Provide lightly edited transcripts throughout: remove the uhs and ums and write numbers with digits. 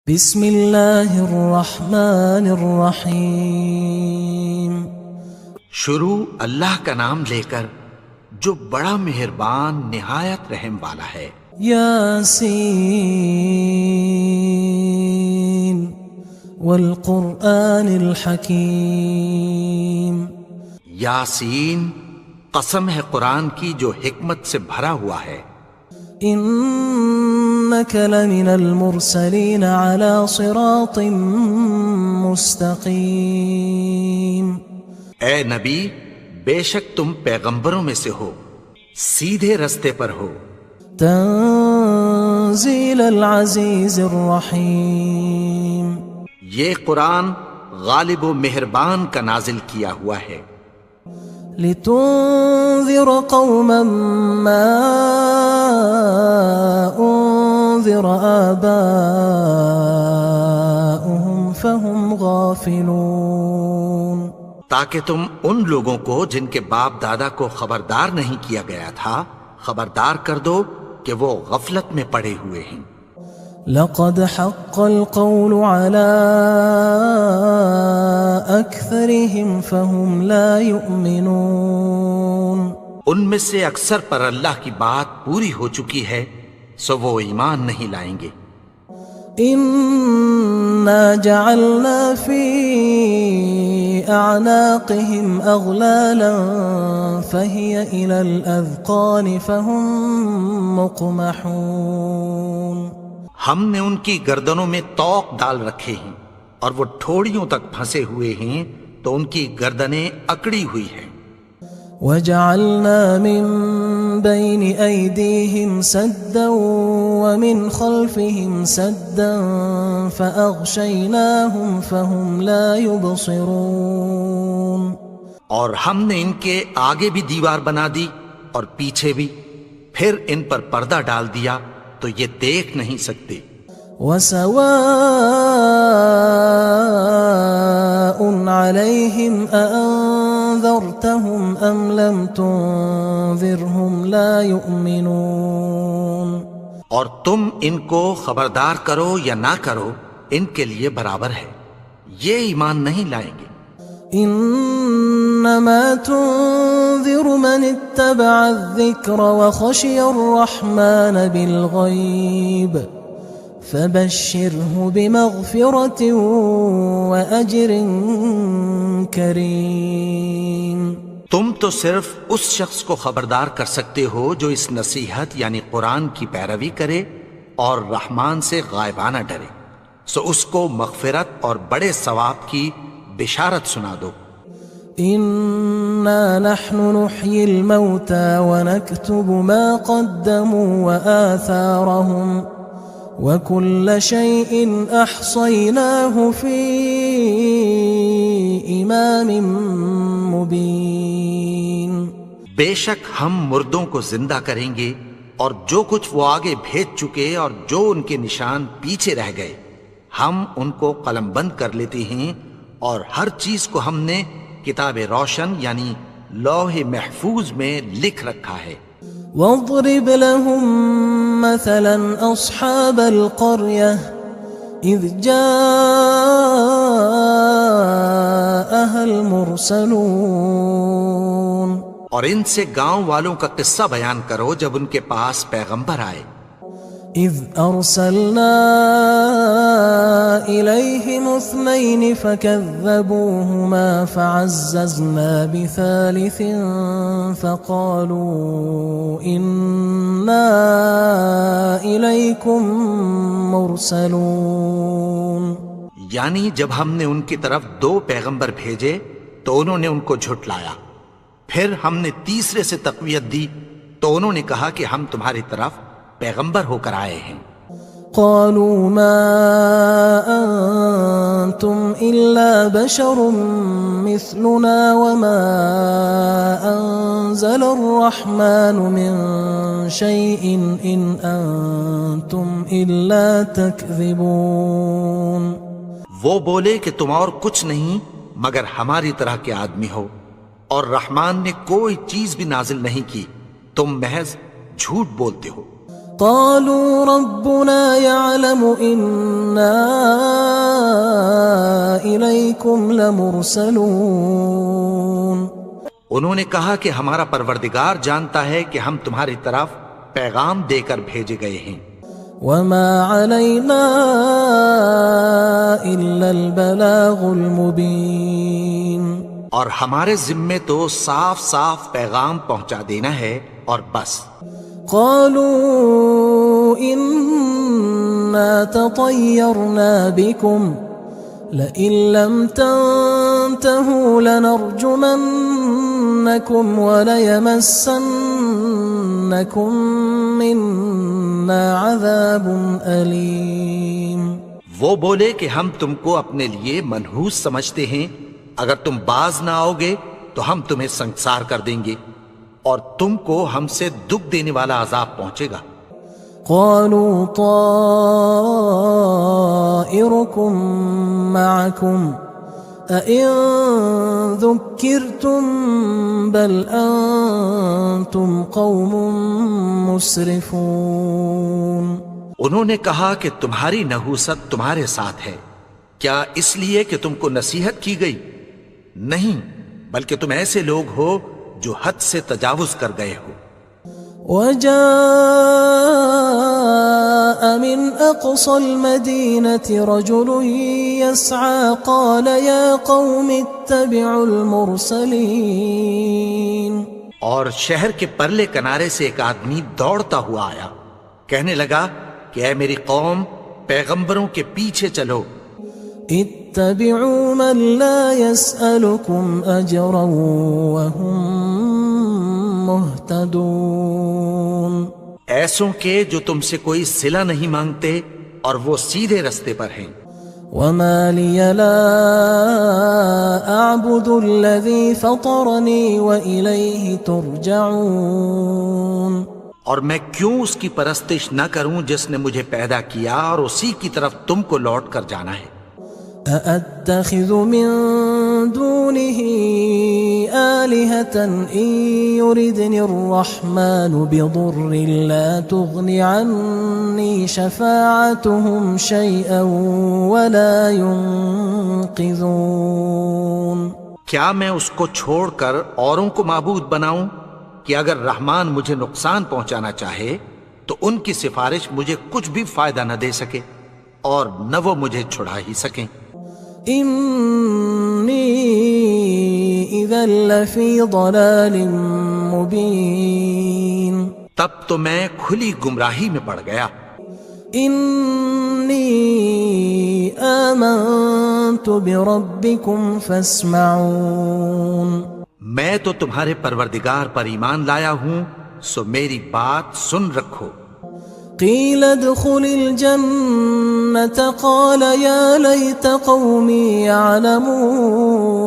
بسم اللہ الرحمن الرحیم۔ شروع اللہ کا نام لے کر جو بڑا مہربان نہایت رحم والا ہے۔ یاسین والقرآن الحکیم۔ یاسین، قسم ہے قرآن کی جو حکمت سے بھرا ہوا ہے۔ انک لمن المرسلین علی صراط مستقیم۔ اے نبی، بے شک تم پیغمبروں میں سے ہو، سیدھے رستے پر ہو۔ تنزیل العزیز الرحیم۔ یہ قرآن غالب و مہربان کا نازل کیا ہوا ہے۔ لتنذر قوما ما انذر آباؤهم فهم غافلون۔ تاکہ تم ان لوگوں کو جن کے باپ دادا کو خبردار نہیں کیا گیا تھا خبردار کر دو کہ وہ غفلت میں پڑے ہوئے ہیں۔ لقد حق القول على أكثرهم فهم لا يؤمنون۔ ان میں سے اکثر پر اللہ کی بات پوری ہو چکی ہے سو وہ ایمان نہیں لائیں گے۔ إنا جعلنا في أعناقهم أغلالا فهي إلى الأذقان فهم مقمحون۔ ہم نے ان کی گردنوں میں طوق ڈال رکھے ہیں اور وہ ٹھوڑیوں تک پھنسے ہوئے ہیں تو ان کی گردنیں اکڑی ہوئی ہیں۔ وجعلنا من بين أيديهم سدا ومن خلفهم سدا فأغشيناهم فهم لا يبصرون۔ اور ہم نے ان کے آگے بھی دیوار بنا دی اور پیچھے بھی، پھر ان پر پردہ ڈال دیا تو یہ دیکھ نہیں سکتے۔ وسواء عليهم أأنذرتهم أم لم تنذرهم لا يؤمنون۔ اور تم ان کو خبردار کرو یا نہ کرو ان کے لیے برابر ہے، یہ ایمان نہیں لائیں گے۔ انما تنذر من اتبع الذکر وخشی الرحمن بالغیب فبشره بمغفرة وأجر کریم۔ تم تو صرف اس شخص کو خبردار کر سکتے ہو جو اس نصیحت یعنی قرآن کی پیروی کرے اور رحمان سے غائبانہ ڈرے، سو اس کو مغفرت اور بڑے ثواب کی بشارت سنا دو۔ انا نحن نحيي الموتى ونكتب ما قدموا وآثارهم وكل شيء احصيناه في امام مبين۔ بے شک ہم مردوں کو زندہ کریں گے اور جو کچھ وہ آگے بھیج چکے اور جو ان کے نشان پیچھے رہ گئے ہم ان کو قلم بند کر لیتے ہیں، اور ہر چیز کو ہم نے کتاب روشن یعنی لوح محفوظ میں لکھ رکھا ہے۔ واضرب لهم مثلا اصحاب القرية اذ جاءها المرسلون۔ اور ان سے گاؤں والوں کا قصہ بیان کرو جب ان کے پاس پیغمبر آئے۔ اذ ارسلنا الیہم اثنین فکذبوہما فعززنا بثالث فقالوا انا الیکم مرسلون۔ یعنی جب ہم نے ان کی طرف 2 پیغمبر بھیجے تو انہوں نے ان کو جھٹلایا، پھر ہم نے تیسرے سے تقویت دی تو انہوں نے کہا کہ ہم تمہاری طرف پیغمبر ہو کر آئے ہیں۔ قالوا ما انتم الا بشر مثلنا وما انزل الرحمن من شيء ان انتم الا تكذبون۔ وہ بولے کہ تم اور کچھ نہیں مگر ہماری طرح کے آدمی ہو، اور رحمان نے کوئی چیز بھی نازل نہیں کی، تم محض جھوٹ بولتے ہو۔ قالوا ربنا يعلم إنا إليكم لمرسلون. انہوں نے کہا کہ ہمارا پروردگار جانتا ہے کہ ہم تمہاری طرف پیغام دے کر بھیجے گئے ہیں. وما علينا إلا البلاغ المبين. اور ہمارے ذمے تو صاف صاف پیغام پہنچا دینا ہے اور بس. قالوا إنا تطيرنا بكم لئن لم تنتهوا لنرجمنكم وليمسنكم منا عذاب أليم. وہ بولے کہ ہم تم کو اپنے لیے منحوس سمجھتے ہیں، اگر تم باز نہ آؤ گے تو ہم تمہیں سنسار کر دیں گے اور تم کو ہم سے دکھ دینے والا عذاب پہنچے گا. قالوا طائركم معكم أئن ذكرتم بل أنتم قوم مسرفون. انہوں نے کہا کہ تمہاری نحوست تمہارے ساتھ ہے، کیا اس لیے کہ تم کو نصیحت کی گئی؟ نہیں، بلکہ تم ایسے لوگ ہو جو حد سے تجاوز کر گئے ہو. وجاء من أقصى المدينة رجل يسعى قال يا قوم اتبعوا المرسلين. اور شہر کے پرلے کنارے سے ایک آدمی دوڑتا ہوا آیا، کہنے لگا کہ اے میری قوم، پیغمبروں کے پیچھے چلو. اتبعوا من لا يسألكم أجرا وهم مهتدون. ایسوں کے جو تم سے کوئی صلہ نہیں مانگتے اور وہ سیدھے رستے پر ہیں. وما لي لا أعبد الذي فطرني وإليه ترجعون. اور میں کیوں اس کی پرستش نہ کروں جس نے مجھے پیدا کیا اور اسی کی طرف تم کو لوٹ کر جانا ہے. أأتخذ من دونه آلهة إن يردني الرحمن بضر لا تغن عني شفاعتهم شيئا ولا ينقذون. کیا میں اس کو چھوڑ کر اوروں کو معبود بناؤں کہ اگر رحمان مجھے نقصان پہنچانا چاہے تو ان کی سفارش مجھے کچھ بھی فائدہ نہ دے سکے اور نہ وہ مجھے چھڑا ہی سکیں. إني إذا لفي ضلال مبين. تب تو میں کھلی گمراہی میں پڑ گیا. إني آمنت بربكم فاسمعون. میں تو تمہارے پروردگار پر ایمان لایا ہوں، سو میری بات سن رکھو. قيل ادخل الجنة قال يا ليت قومي يعلمون.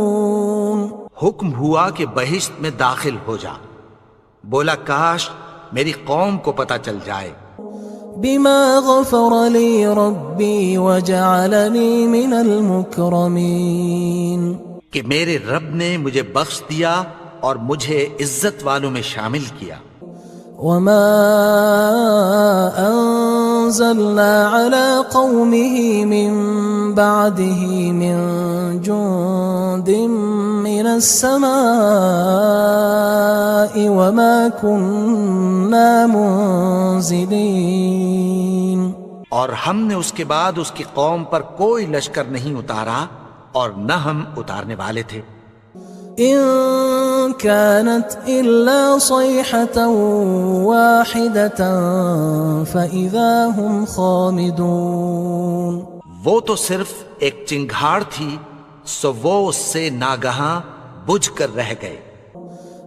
حکم ہوا کہ بہشت میں داخل ہو جا. بولا کاش میری قوم کو پتہ چل جائے. بما غفر لي ربي وجعلني من المكرمين. کہ میرے رب نے مجھے بخش دیا اور مجھے عزت والوں میں شامل کیا. وما أنزلنا على قومه من بعده من جند من السماء وما كنا منزلين. اور ہم نے اس کے بعد اس کی قوم پر کوئی لشکر نہیں اتارا اور نہ ہم اتارنے والے تھے. إن كانت إلا صيحة واحدة فإذا هم خامدون. وہ تو صرف ایک چنگھاڑ تھی، سو وہ اس سے ناگہاں بجھ کر رہ گئے.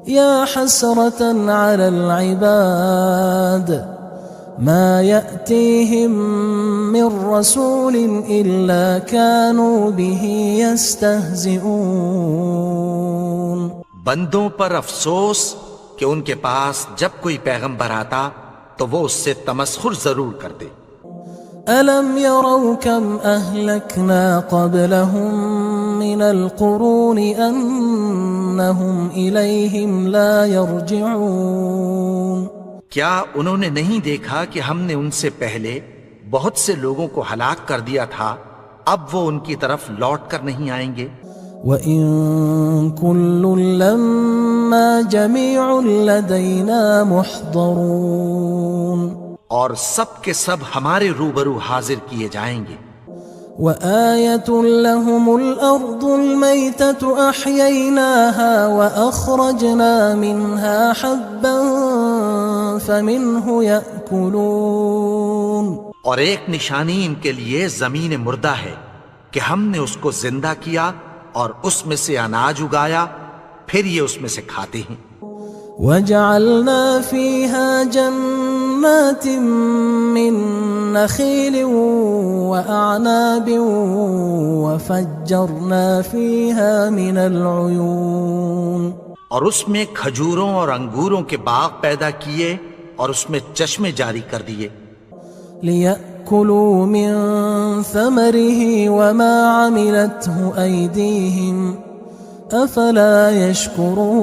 يا حسرة على العباد ما يأتيهم من رسول إلا كانوا به يستهزئون. بندوں پر افسوس کہ ان کے پاس جب کوئی پیغمبر آتا تو وہ اس سے تمسخر ضرور کرتے. ألم يروا كم أهلكنا قبلهم من القرون أنهم إليهم لا يرجعون. کیا انہوں نے نہیں دیکھا کہ ہم نے ان سے پہلے بہت سے لوگوں کو ہلاک کر دیا تھا، اب وہ ان کی طرف لوٹ کر نہیں آئیں گے؟ وَإِن كُلٌّ لَمَّا جَمِيعٌ لَدَيْنَا مُحْضَرُونَ، اور سب کے سب ہمارے روبرو حاضر کیے جائیں گے۔ وَآيَةٌ لَهُمُ الْأَرْضُ الْمَيْتَةُ أَحْيَيْنَاهَا وَأَخْرَجْنَا مِنْهَا حَبًّا فَمِنْهُ يَأْكُلُونَ، اور ایک نشانی ان کے لیے زمین مردہ ہے کہ ہم نے اس کو زندہ کیا اور اس میں سے اناج اگایا، پھر یہ اس میں سے کھاتے ہیں۔ وَجَعَلْنَا فِيهَا جَنَّاتٍ مِّن نَخِيلٍ وَأَعْنَابٍ وَفَجَّرْنَا فِيهَا مِنَ الْعُيُونِ، اور اس میں کھجوروں اور انگوروں کے باغ پیدا کیے اور اس میں چشمے جاری کر دیے، لِيَأْكُلُوا مِن ثَمَرِهِ وَمَا عَمِلَتْهُ أَيْدِيهِمْ أَفَلَا يَشْكُرُونَ،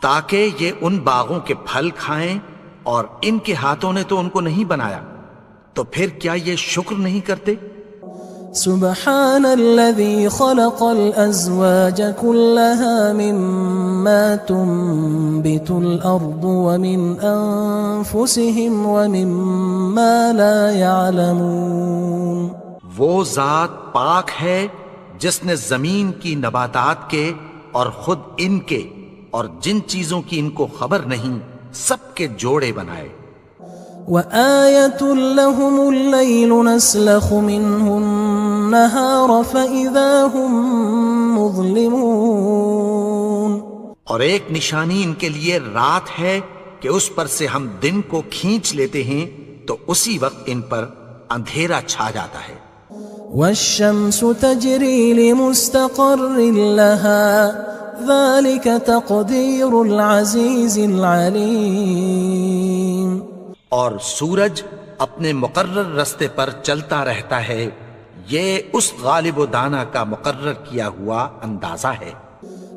تاکہ یہ ان باغوں کے پھل کھائیں، اور ان کے ہاتھوں نے تو ان کو نہیں بنایا، تو پھر کیا یہ شکر نہیں کرتے؟ سبحان الذي خلق الأزواج كلها مما تنبت الأرض ومن أنفسهم ومما لا يعلمون، وہ ذات پاک ہے جس نے زمین کی نباتات کے اور خود ان کے اور جن چیزوں کی ان کو خبر نہیں سب کے جوڑے بنائے۔ وآية لهم الليل نسلخ منه النهار فإذا هم مظلمون، اور ایک نشانی ان کے لیے رات ہے کہ اس پر سے ہم دن کو کھینچ لیتے ہیں تو اسی وقت ان پر اندھیرا چھا جاتا ہے۔ والشمس تجري لمستقر لها ذلك تقدير العزيز العليم، اور سورج اپنے مقرر رستے پر چلتا رہتا ہے، یہ اس غالب و دانا کا مقرر کیا ہوا اندازہ ہے۔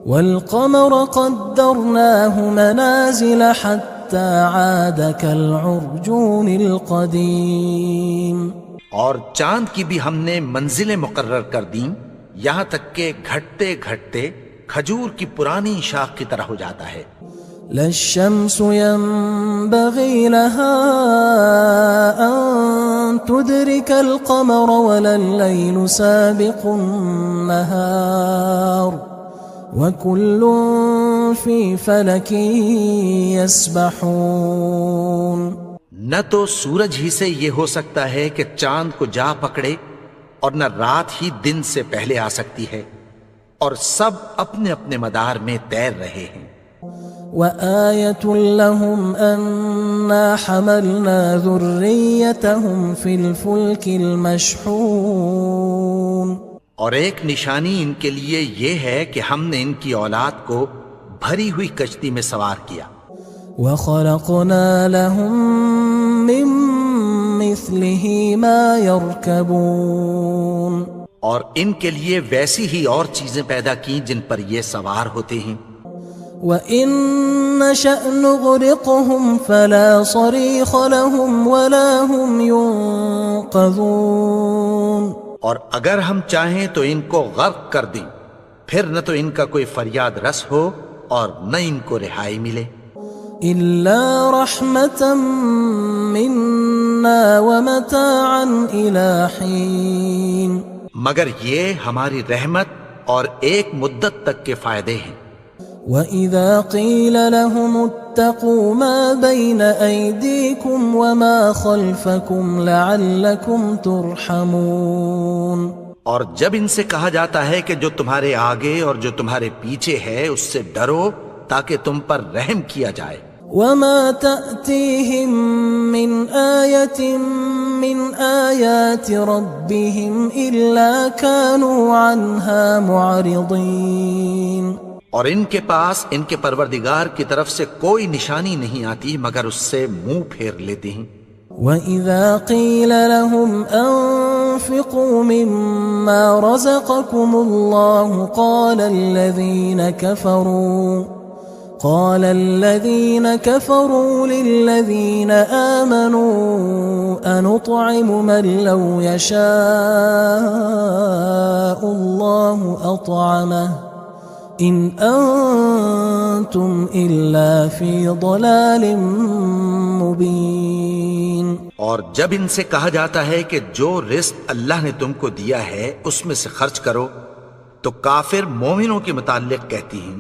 والقمر قدرناه منازل حتى عاد كالعرجون القديم، اور چاند کی بھی ہم نے منزلیں مقرر کر دیں، یہاں تک کہ گھٹتے گھٹتے کھجور کی پرانی شاخ کی طرح ہو جاتا ہے۔ لا الشمس ينبغي لها أن تدرك القمر ولا الليل سابق النهار وكل في فلك يسبحون، نہ تو سورج ہی سے یہ ہو سکتا ہے کہ چاند کو جا پکڑے، اور نہ رات ہی دن سے پہلے آ سکتی ہے، اور سب اپنے اپنے مدار میں تیر رہے ہیں۔ وآية لهم أنا حملنا ذريتهم في الفلك المشحون، اور ایک نشانی ان کے لیے یہ ہے کہ ہم نے ان کی اولاد کو بھری ہوئی کشتی میں سوار کیا۔ وخلقنا لهم من مثله ما يركبون، اور ان کے لیے ویسی ہی اور چیزیں پیدا کی جن پر یہ سوار ہوتے ہیں۔ وَإِن نَّشَأْ نُغْرِقْهُمْ فَلَا صَرِيخَ لَهُمْ وَلَا هُمْ يُنقَذُونَ، اور اگر ہم چاہیں تو ان کو غرق کر دیں، پھر نہ تو ان کا کوئی فریاد رس ہو اور نہ ان کو رہائی ملے۔ إِلَّا رَحْمَةً مِنَّا وَمَتَاعًا إِلَى حِينٍ، مگر یہ ہماری رحمت اور ایک مدت تک کے فائدے ہیں۔ وَإِذَا قِيلَ لَهُمُ اتَّقُوا مَا بَيْنَ أَيْدِيكُمْ وَمَا خَلْفَكُمْ لَعَلَّكُمْ تُرْحَمُونَ، اور جب ان سے کہا جاتا ہے کہ جو تمہارے آگے اور جو تمہارے پیچھے ہے اس سے ڈرو تاکہ تم پر رحم کیا جائے۔ وَمَا تَأْتِيهِم مِّنْ آيَةٍ مِّنْ آيَاتِ رَبِّهِمْ إِلَّا كَانُوا عَنْهَا مُعْرِضِينَ، اور ان کے پاس ان کے پروردگار کی طرف سے کوئی نشانی نہیں آتی مگر اس سے منہ پھیر لیتے ہیں۔ وَإِذَا قِيلَ لَهُمْ أَنفِقُوا مِمَّا رَزَقَكُمُ اللَّهُ قال الذين كفروا للذين آمنوا أنطعم من لو يشاء الله أطعمه إن أنتم إلا في ضلال مبين. اور جب ان سے کہا جاتا ہے کہ جو رزق اللہ نے تم کو دیا ہے اس میں سے خرچ کرو، تو کافر مومنوں کے متعلق کہتی ہیں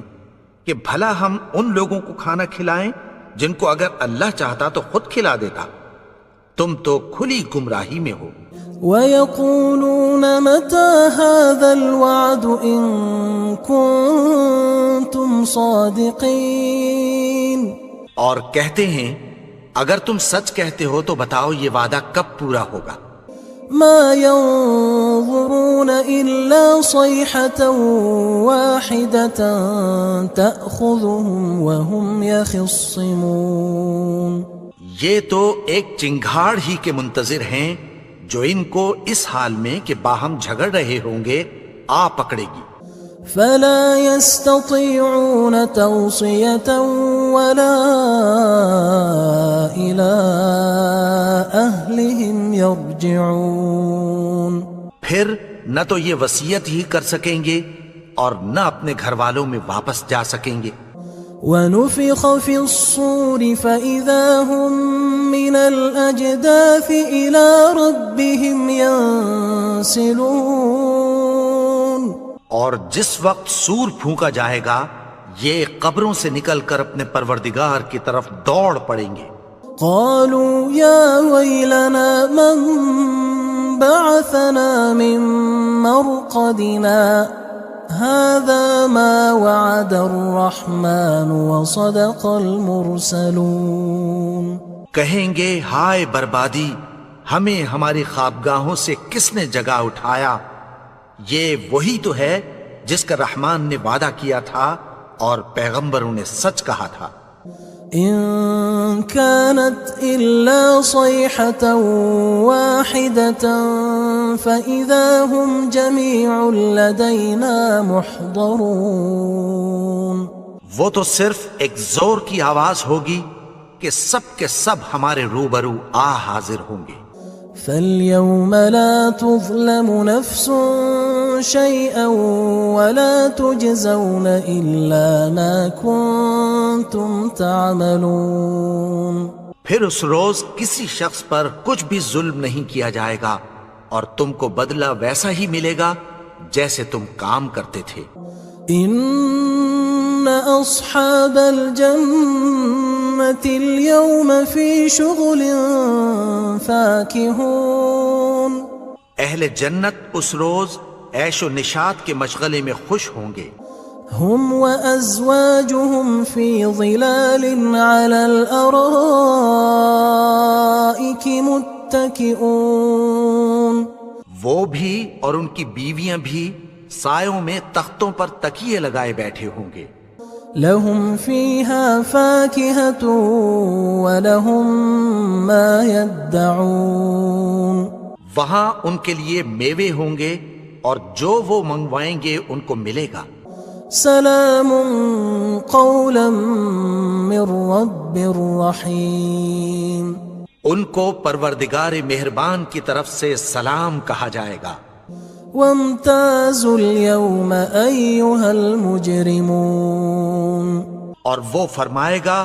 کہ بھلا ہم ان لوگوں کو کھانا کھلائیں جن کو اگر اللہ چاہتا تو خود کھلا دیتا. تم تو کھلی گمراہی میں ہو. وَيَقُولُونَ مَتَى هَذَا الْوَعْدُ إِن كُنتُمْ صَادِقِينَ. اور کہتے ہیں اگر تم سچ کہتے ہو تو بتاؤ یہ وعدہ کب پورا ہوگا. ما ينظرون إلا صيحة واحدة تأخذهم وهم يخصمون. یہ تو ایک چنگھاڑ ہی کے منتظر ہیں جو ان کو اس حال میں کہ باہم جھگڑ رہے ہوں گے آ پکڑے گی. فلا يستطيعون توصية ولا إلى أهلهم يرجعون. پھر نہ تو یہ وصیت ہی کر سکیں گے اور نہ اپنے گھر والوں میں واپس جا سکیں گے. ونفخ في الصور فإذا هم من الأجداث إلى ربهم ينسلون. اور جس وقت سور پھونکا جائے گا یہ قبروں سے نکل کر اپنے پروردگار کی طرف دوڑ پڑیں گے. قالوا يا ويلنا من بعثنا من مرقدنا هذا ما وعد الرحمن وصدق المرسلون. کہیں گے ہائے بربادی، ہمیں ہماری خوابگاہوں سے کس نے جگا اٹھایا. یہ وہی تو ہے جس کا رحمان نے وعدہ کیا تھا اور پیغمبروں نے سچ کہا تھا. إن كانت إلا صيحة واحدة فإذا هم جميع لدينا محضرون. وہ تو صرف ایک زور کی آواز ہوگی کہ سب کے سب ہمارے روبرو آ حاضر ہوں گے. فاليوم لا تظلم نفس شيئا ولا تجزون إلا ما كنتم تعملون. پھر اس روز کسی شخص پر کچھ بھی ظلم نہیں کیا جائے گا اور تم کو بدلہ ویسا ہی ملے گا جیسے تم کام کرتے تھے. إن أصحاب الجنة اليوم في شغل فاكهون. اہل جنت اس روز عیش و نشاط کے مشغلے میں خوش ہوں گے. هم وأزواجهم في ظلال على الأرائك متكئون. وہ بھی اور ان کی بیویاں بھی سایوں میں تختوں پر تکیے لگائے بیٹھے ہوں گے. لهم فيها فاكهة ولهم ما يدعون. وہاں ان کے لیے میوے ہوں گے اور جو وہ منگوائیں گے ان کو ملے گا. سلام قولا من رب رحیم. ان کو پروردگار مہربان کی طرف سے سلام کہا جائے گا. وامتازوا اليوم أيها المجرمون. اور وہ فرمائے گا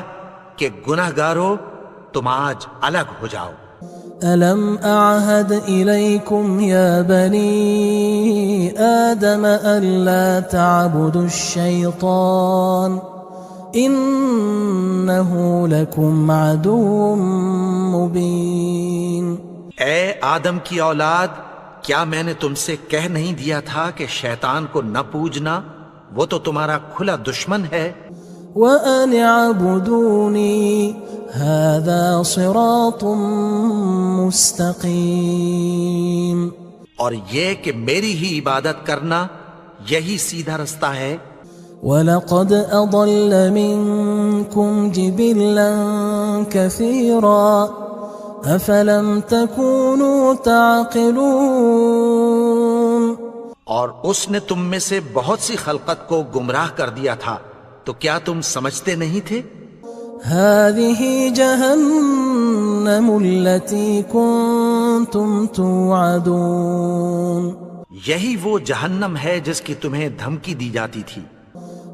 کہ گناہگارو تم آج الگ ہو جاؤ. ألم أعهد إليكم يا بني آدم ألا تعبدوا الشيطان إنه لكم عدو مبين. اے آدم کی اولاد، کیا میں نے تم سے کہہ نہیں دیا تھا کہ شیطان کو نہ پوجنا، وہ تو تمہارا کھلا دشمن ہے. وَأَنِ اعْبُدُونِي هَذَا صِرَاطٌ مُسْتَقِيمٌ. اور یہ کہ میری ہی عبادت کرنا یہی سیدھا رستہ ہے. وَلَقَدْ أَضَلَّ مِنْكُمْ جِبِلًّا كَثِيرًا أَفَلَمْ تَكُونُوا تَعْقِلُونَ. اور اس نے تم میں سے بہت سی خلقت کو گمراہ کر دیا تھا، تو کیا تم سمجھتے نہیں تھے؟ هذه جهنم التي كنتم توعدون یہی وہ جہنم ہے جس کی تمہیں دھمکی دی جاتی تھی۔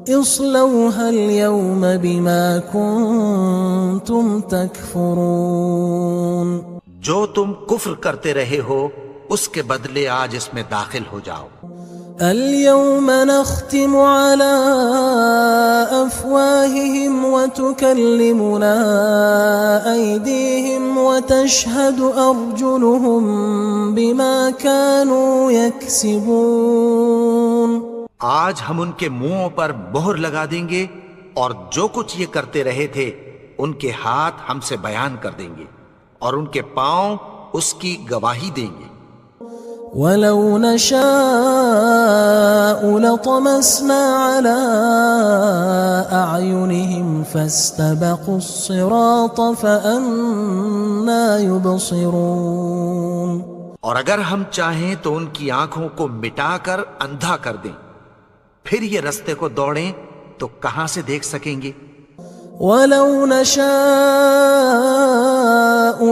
اصلوها اليوم بما كنتم تكفرون جو تم کفر کرتے رہے ہو اس کے بدلے آج اس میں داخل ہو جاؤ۔ اليوم نختم على أفواههم وتكلمنا أيديهم وتشهد أرجلهم بما كانوا يكسبون آج ہم ان کے منہوں پر مہر لگا دیں گے اور جو کچھ یہ کرتے رہے تھے ان کے ہاتھ ہم سے بیان کر دیں گے اور ان کے پاؤں اس کی گواہی دیں گے۔ وَلَوْ نَشَاءُ لَطَمَسْنَا عَلَىٰ أَعْيُنِهِمْ فَاسْتَبَقُوا الصِّرَاطَ فَأَنَّىٰ يُبْصِرُونَ اور اگر ہم چاہیں تو ان کی آنکھوں کو مٹا کر اندھا کر دیں، پھر یہ رستے کو دوڑیں تو کہاں سے دیکھ سکیں گے؟ وَلَوْ نَشَاءُ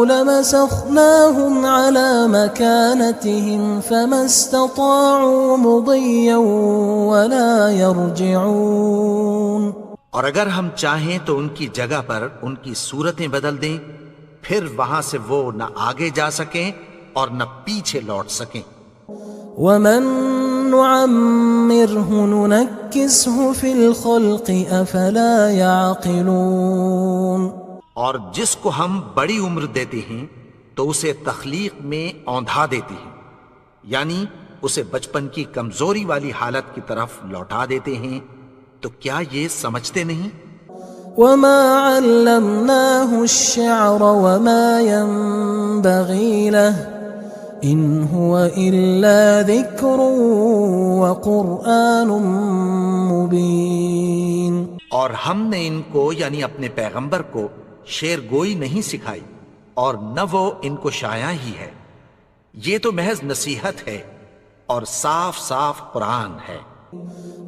لَمَسَخْنَاهُمْ عَلَىٰ مَكَانَتِهِمْ فَمَا اسْتَطَاعُوا مُضِيًّا وَلَا يَرْجِعُونَ اور اگر ہم چاہیں تو ان کی جگہ پر ان کی صورتیں بدل دیں، پھر وہاں سے وہ نہ آگے جا سکیں اور نہ پیچھے لوٹ سکیں۔ وَمَن نُعَمِّرْهُ نُنَكِّسْهُ فِي الْخَلْقِ أَفَلَا يَعْقِلُونَ اور جس کو ہم بڑی عمر دیتے ہیں تو اسے تخلیق میں اوندھا دیتے ہیں، یعنی اسے بچپن کی کمزوری والی حالت کی طرف لوٹا دیتے ہیں، تو کیا یہ سمجھتے نہیں؟ وَمَا عَلَّمْنَاهُ الشِّعْرَ وَمَا يَنبَغِي لَهُ إِنْ هُوَ إِلَّا ذِكْرٌ وَقُرْآنٌ مُبِينٌ اور ہم نے ان کو یعنی اپنے پیغمبر کو شعر گوئی نہیں سکھائی اور نہ وہ ان کو شایع ہی ہے، یہ تو محض نصیحت ہے اور صاف صاف قرآن ہے۔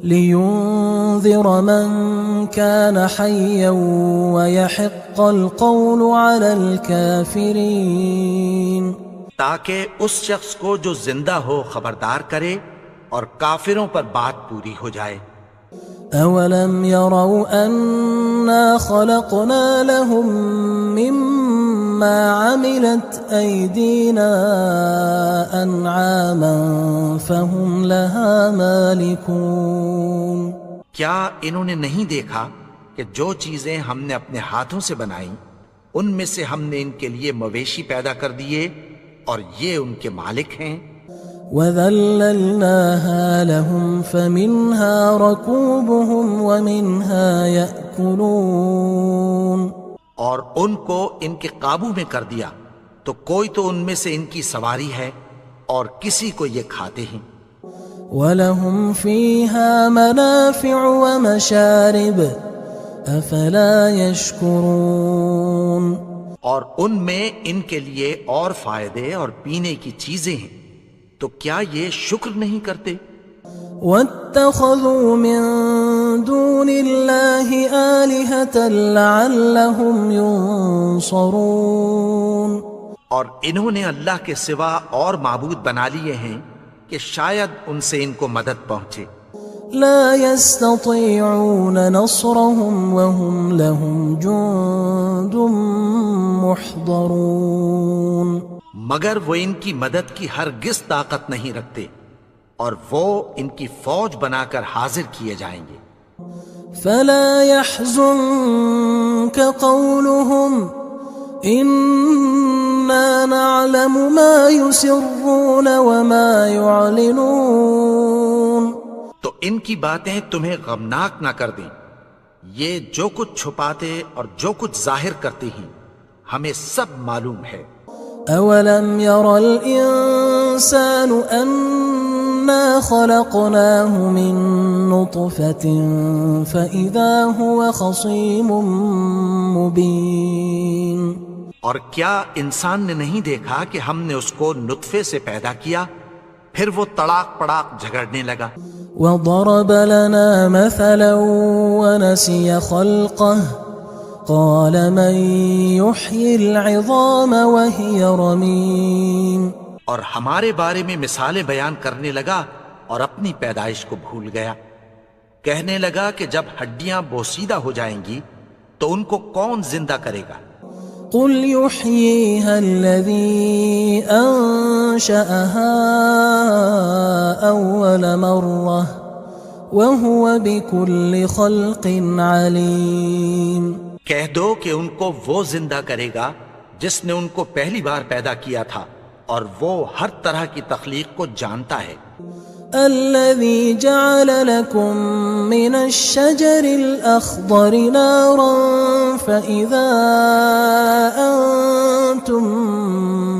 لِيُنذِرَ مَن كَانَ حَيًّا وَيَحِقَّ الْقَوْلُ عَلَى الْكَافِرِينَ تاکہ اس شخص کو جو زندہ ہو خبردار کرے اور کافروں پر بات پوری ہو جائے۔ أَوَلَمْ يَرَوْا أَنَّا خَلَقْنَا لَهُم مِّمَّا عَمِلَتْ أَيْدِينَا أَنْعَامًا فَهُمْ لَهَا مَالِكُونَ کیا انہوں نے نہیں دیکھا کہ جو چیزیں ہم نے اپنے ہاتھوں سے بنائیں ان میں سے ہم نے ان کے لیے مویشی پیدا کر دیے اور یہ ان کے مالک ہیں۔ وَذَلَّلْنَاهَا لَهُمْ فَمِنْهَا رَكُوبُهُمْ وَمِنْهَا يَأْكُلُونَ اور ان کو ان کے قابو میں کر دیا تو کوئی تو ان میں سے ان کی سواری ہے اور کسی کو یہ کھاتے ہیں۔ وَلَهُمْ فِيهَا مَنَافِعُ وَمَشَارِبُ أَفَلَا يَشْكُرُونَ اور ان میں ان کے لیے اور فائدے اور پینے کی چیزیں ہیں، تو کیا یہ شکر نہیں کرتے؟ وَاتَّخَذُوا مِن دُونِ اللَّهِ آلِهَةً لَعَلَّهُمْ يُنصَرُونَ اور انہوں نے اللہ کے سوا اور معبود بنا لیے ہیں کہ شاید ان سے ان کو مدد پہنچے۔ لا يستطيعون نصرهم وهم لهم جند محضرون مگر وہ ان کی مدد کی ہرگز طاقت نہیں رکھتے اور وہ ان کی فوج بنا کر حاضر کیے جائیں گے۔ فلا يحزنك قولهم إنا نعلم ما يسرون وما يعلنون تو ان کی باتیں تمہیں غمناک نہ کر دیں، یہ جو کچھ چھپاتے اور جو کچھ ظاہر کرتے ہیں ہمیں سب معلوم ہے۔ أَوَلَمْ يَرَ الْإِنسَانُ أَنَّا خَلَقْنَاهُ مِن نُّطْفَةٍ فَإِذَا هُوَ خَصِيمٌ مُّبِينٌ اور کیا انسان نے نہیں دیکھا کہ ہم نے اس کو نطفے سے پیدا کیا، پھر وہ تڑاک پڑاک جھگڑنے لگا۔ وضرب لنا مثلا ونسي خلقه قال من يحيي العظام وهي رميم. اور ہمارے بارے میں مثالیں بیان کرنے لگا اور اپنی پیدائش کو بھول گیا. کہنے لگا کہ جب ہڈیاں بوسیدہ ہو جائیں گی تو ان کو کون زندہ کرے گا؟ قل يحييها الذي أنشأها أول مرة وهو بكل خلق عليم. کہہ دو کہ ان کو وہ زندہ کرے گا جس نے ان کو پہلی بار پیدا کیا تھا اور وہ ہر طرح کی تخلیق کو جانتا ہے. الذي جعل لكم من الشجر الأخضر نارا فإذا أنتم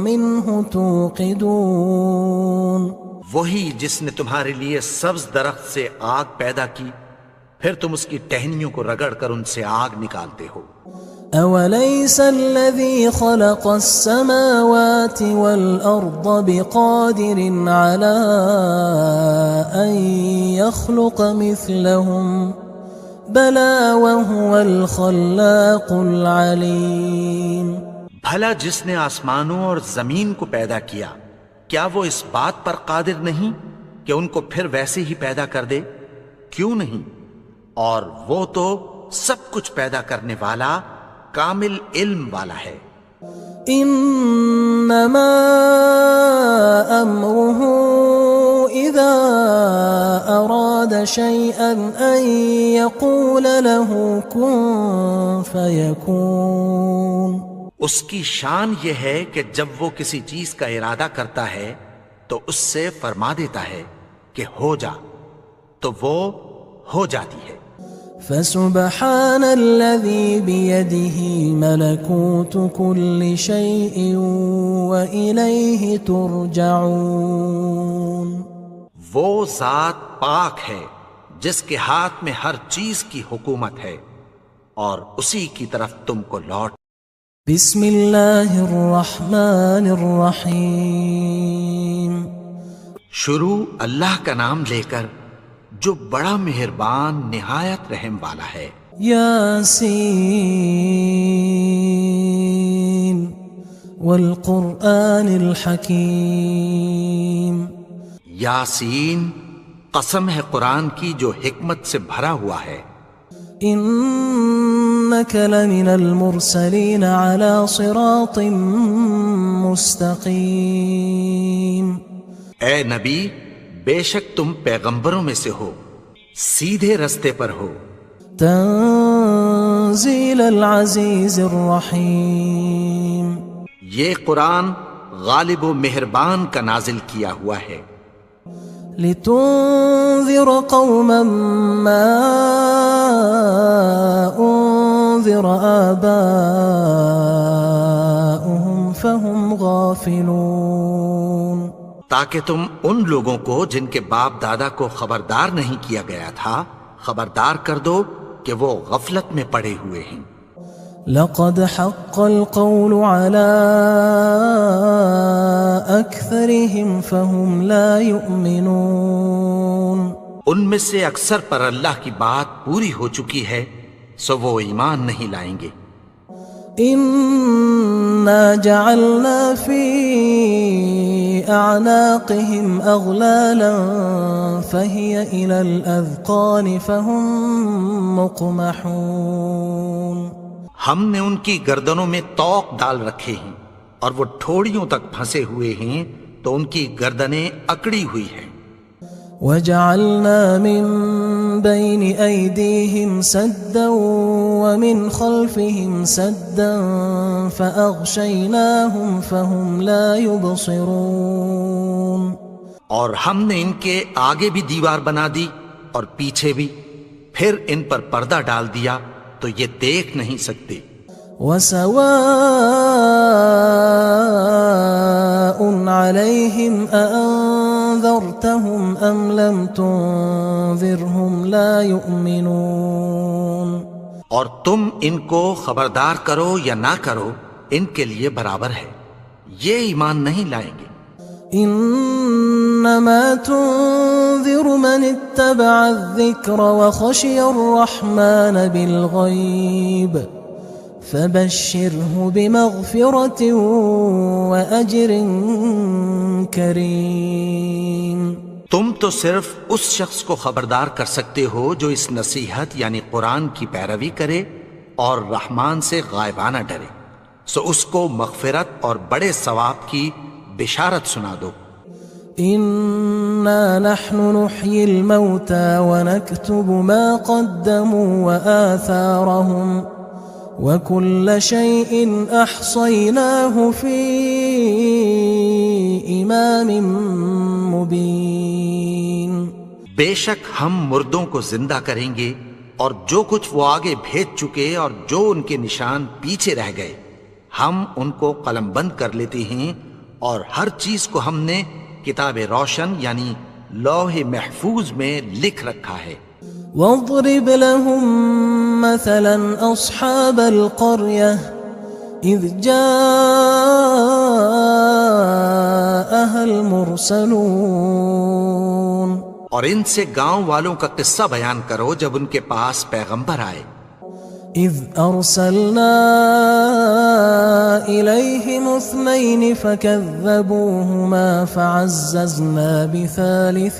منه توقدون. وہی جس نے تمہارے لیے سبز درخت سے آگ پیدا کی پھر تم اس کی ٹہنیوں کو رگڑ کر ان سے آگ نکالتے ہو. أوليس الذي خلق السماوات والأرض بقادر على أن يخلق مثلهم بلى وهو الخلاق العليم. بھلا جس نے آسمانوں اور زمین کو پیدا کیا کیا وہ اس بات پر قادر نہیں کہ ان کو پھر ویسے ہی پیدا کر دے؟ کیوں نہیں؟ اور وہ تو سب کچھ پیدا کرنے والا کامل علم والا ہے. انما امره اذا اراد شيئا ان يقول له كن فيكون. اس کی شان یہ ہے کہ جب وہ کسی چیز کا ارادہ کرتا ہے تو اس سے فرما دیتا ہے کہ ہو جا تو وہ ہو جاتی ہے. فسبحان الذي بيده ملكوت كل شيء وإليه ترجعون. وہ ذات پاک ہے جس کے ہاتھ میں ہر چیز کی حکومت ہے اور اسی کی طرف تم کو لوٹ. بسم اللہ الرحمن الرحیم. شروع اللہ کا نام لے کر جو بڑا مہربان نہایت رحم والا ہے. یاسین والقرآن الحکیم. یاسین قسم ہے قرآن کی جو حکمت سے بھرا ہوا ہے. انک لمن المرسلین علی صراط مستقیم. اے نبی بے شک تم پیغمبروں میں سے ہو سیدھے رستے پر ہو. تنزیل العزیز الرحیم. یہ قرآن غالب و مہربان کا نازل کیا ہوا ہے. لتنذر قوما ما انذر آباؤهم فهم غافلون. تاکہ تم ان لوگوں کو جن کے باپ دادا کو خبردار نہیں کیا گیا تھا خبردار کر دو کہ وہ غفلت میں پڑے ہوئے ہیں. لقد حق القول على أكثرهم فهم لا يؤمنون. ان میں سے اکثر پر اللہ کی بات پوری ہو چکی ہے سو وہ ایمان نہیں لائیں گے. إنا جعلنا في أعناقهم أغلالا فهي إلى الأذقان فهم مقمحون. ہم نے ان کی گردنوں میں طوق ڈال رکھے ہیں اور وہ ٹھوڑیوں تک پھنسے ہوئے ہیں تو ان کی گردنیں اکڑی ہوئی ہیں. وجعلنا من بين أيديهم سدا ومن خلفهم سدا فأغشيناهم فهم لا يبصرون. اور ہم نے ان کے آگے بھی دیوار بنا دی اور پیچھے بھی پھر ان پر پردہ ڈال دیا تو یہ دیکھ نہیں سکتے. وسواء عليهم أأنذرتهم أم لم تنذرهم لا يؤمنون. اور تم ان کو خبردار کرو یا نہ کرو ان کے لیے برابر ہے یہ ایمان نہیں لائیں گے. إن إنما تنذر من اتبع الذكر وخشي الرحمن بالغيب فبشره بمغفرة وأجر كريم۔ تم تو صرف اس شخص کو خبردار کر سکتے ہو جو اس نصیحت یعنی قرآن کی پیروی کرے اور رحمان سے غائبانہ ڈرے، سو اس کو مغفرت اور بڑے ثواب کی بشارت سنا دو۔ إنا نحن نحيي الموتى ونكتب ما قدموا وآثارهم وكل شيء أحصيناه في إمام مبين۔ بے شک ہم مردوں کو زندہ کریں گے اور جو کچھ وہ آگے بھیج چکے اور جو ان کے نشان پیچھے رہ گئے ہم ان کو قلم بند کر لیتے ہیں، اور ہر چیز کو ہم نے کتاب روشن یعنی لوح محفوظ میں لکھ رکھا ہے۔ واضرب لهم مثلا أصحاب القرية إذ جاءها المرسلون، اور ان سے گاؤں والوں کا قصہ بیان کرو جب ان کے پاس پیغمبر آئے۔ إذ أرسلنا إليهم 2 فكذبوهما فعززنا بثالث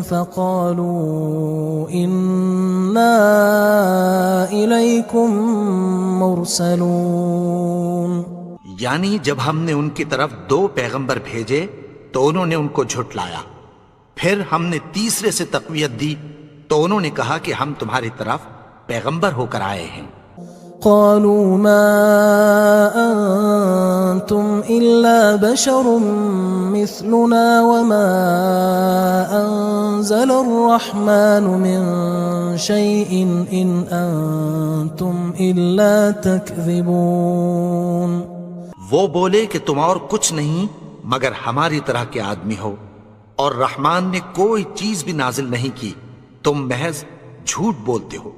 فقالوا إنا إليكم مرسلون۔ یعنی جب ہم نے ان کی طرف 2 پیغمبر بھیجے تو انہوں نے ان کو جھٹلایا، پھر ہم نے تیسرے سے تقویت دی تو انہوں نے کہا کہ ہم تمہاری طرف پیغمبر ہو کر آئے ہیں۔ قالوا ما أنتم إلا بشر مثلنا وما أنزل الرحمن من شيء إن أنتم إلا تكذبون۔ وہ بولے کہ تم اور کچھ نہیں مگر ہماری طرح کے آدمی ہو، اور رحمان نے کوئی چیز بھی نازل نہیں کی، تم محض جھوٹ بولتے ہو۔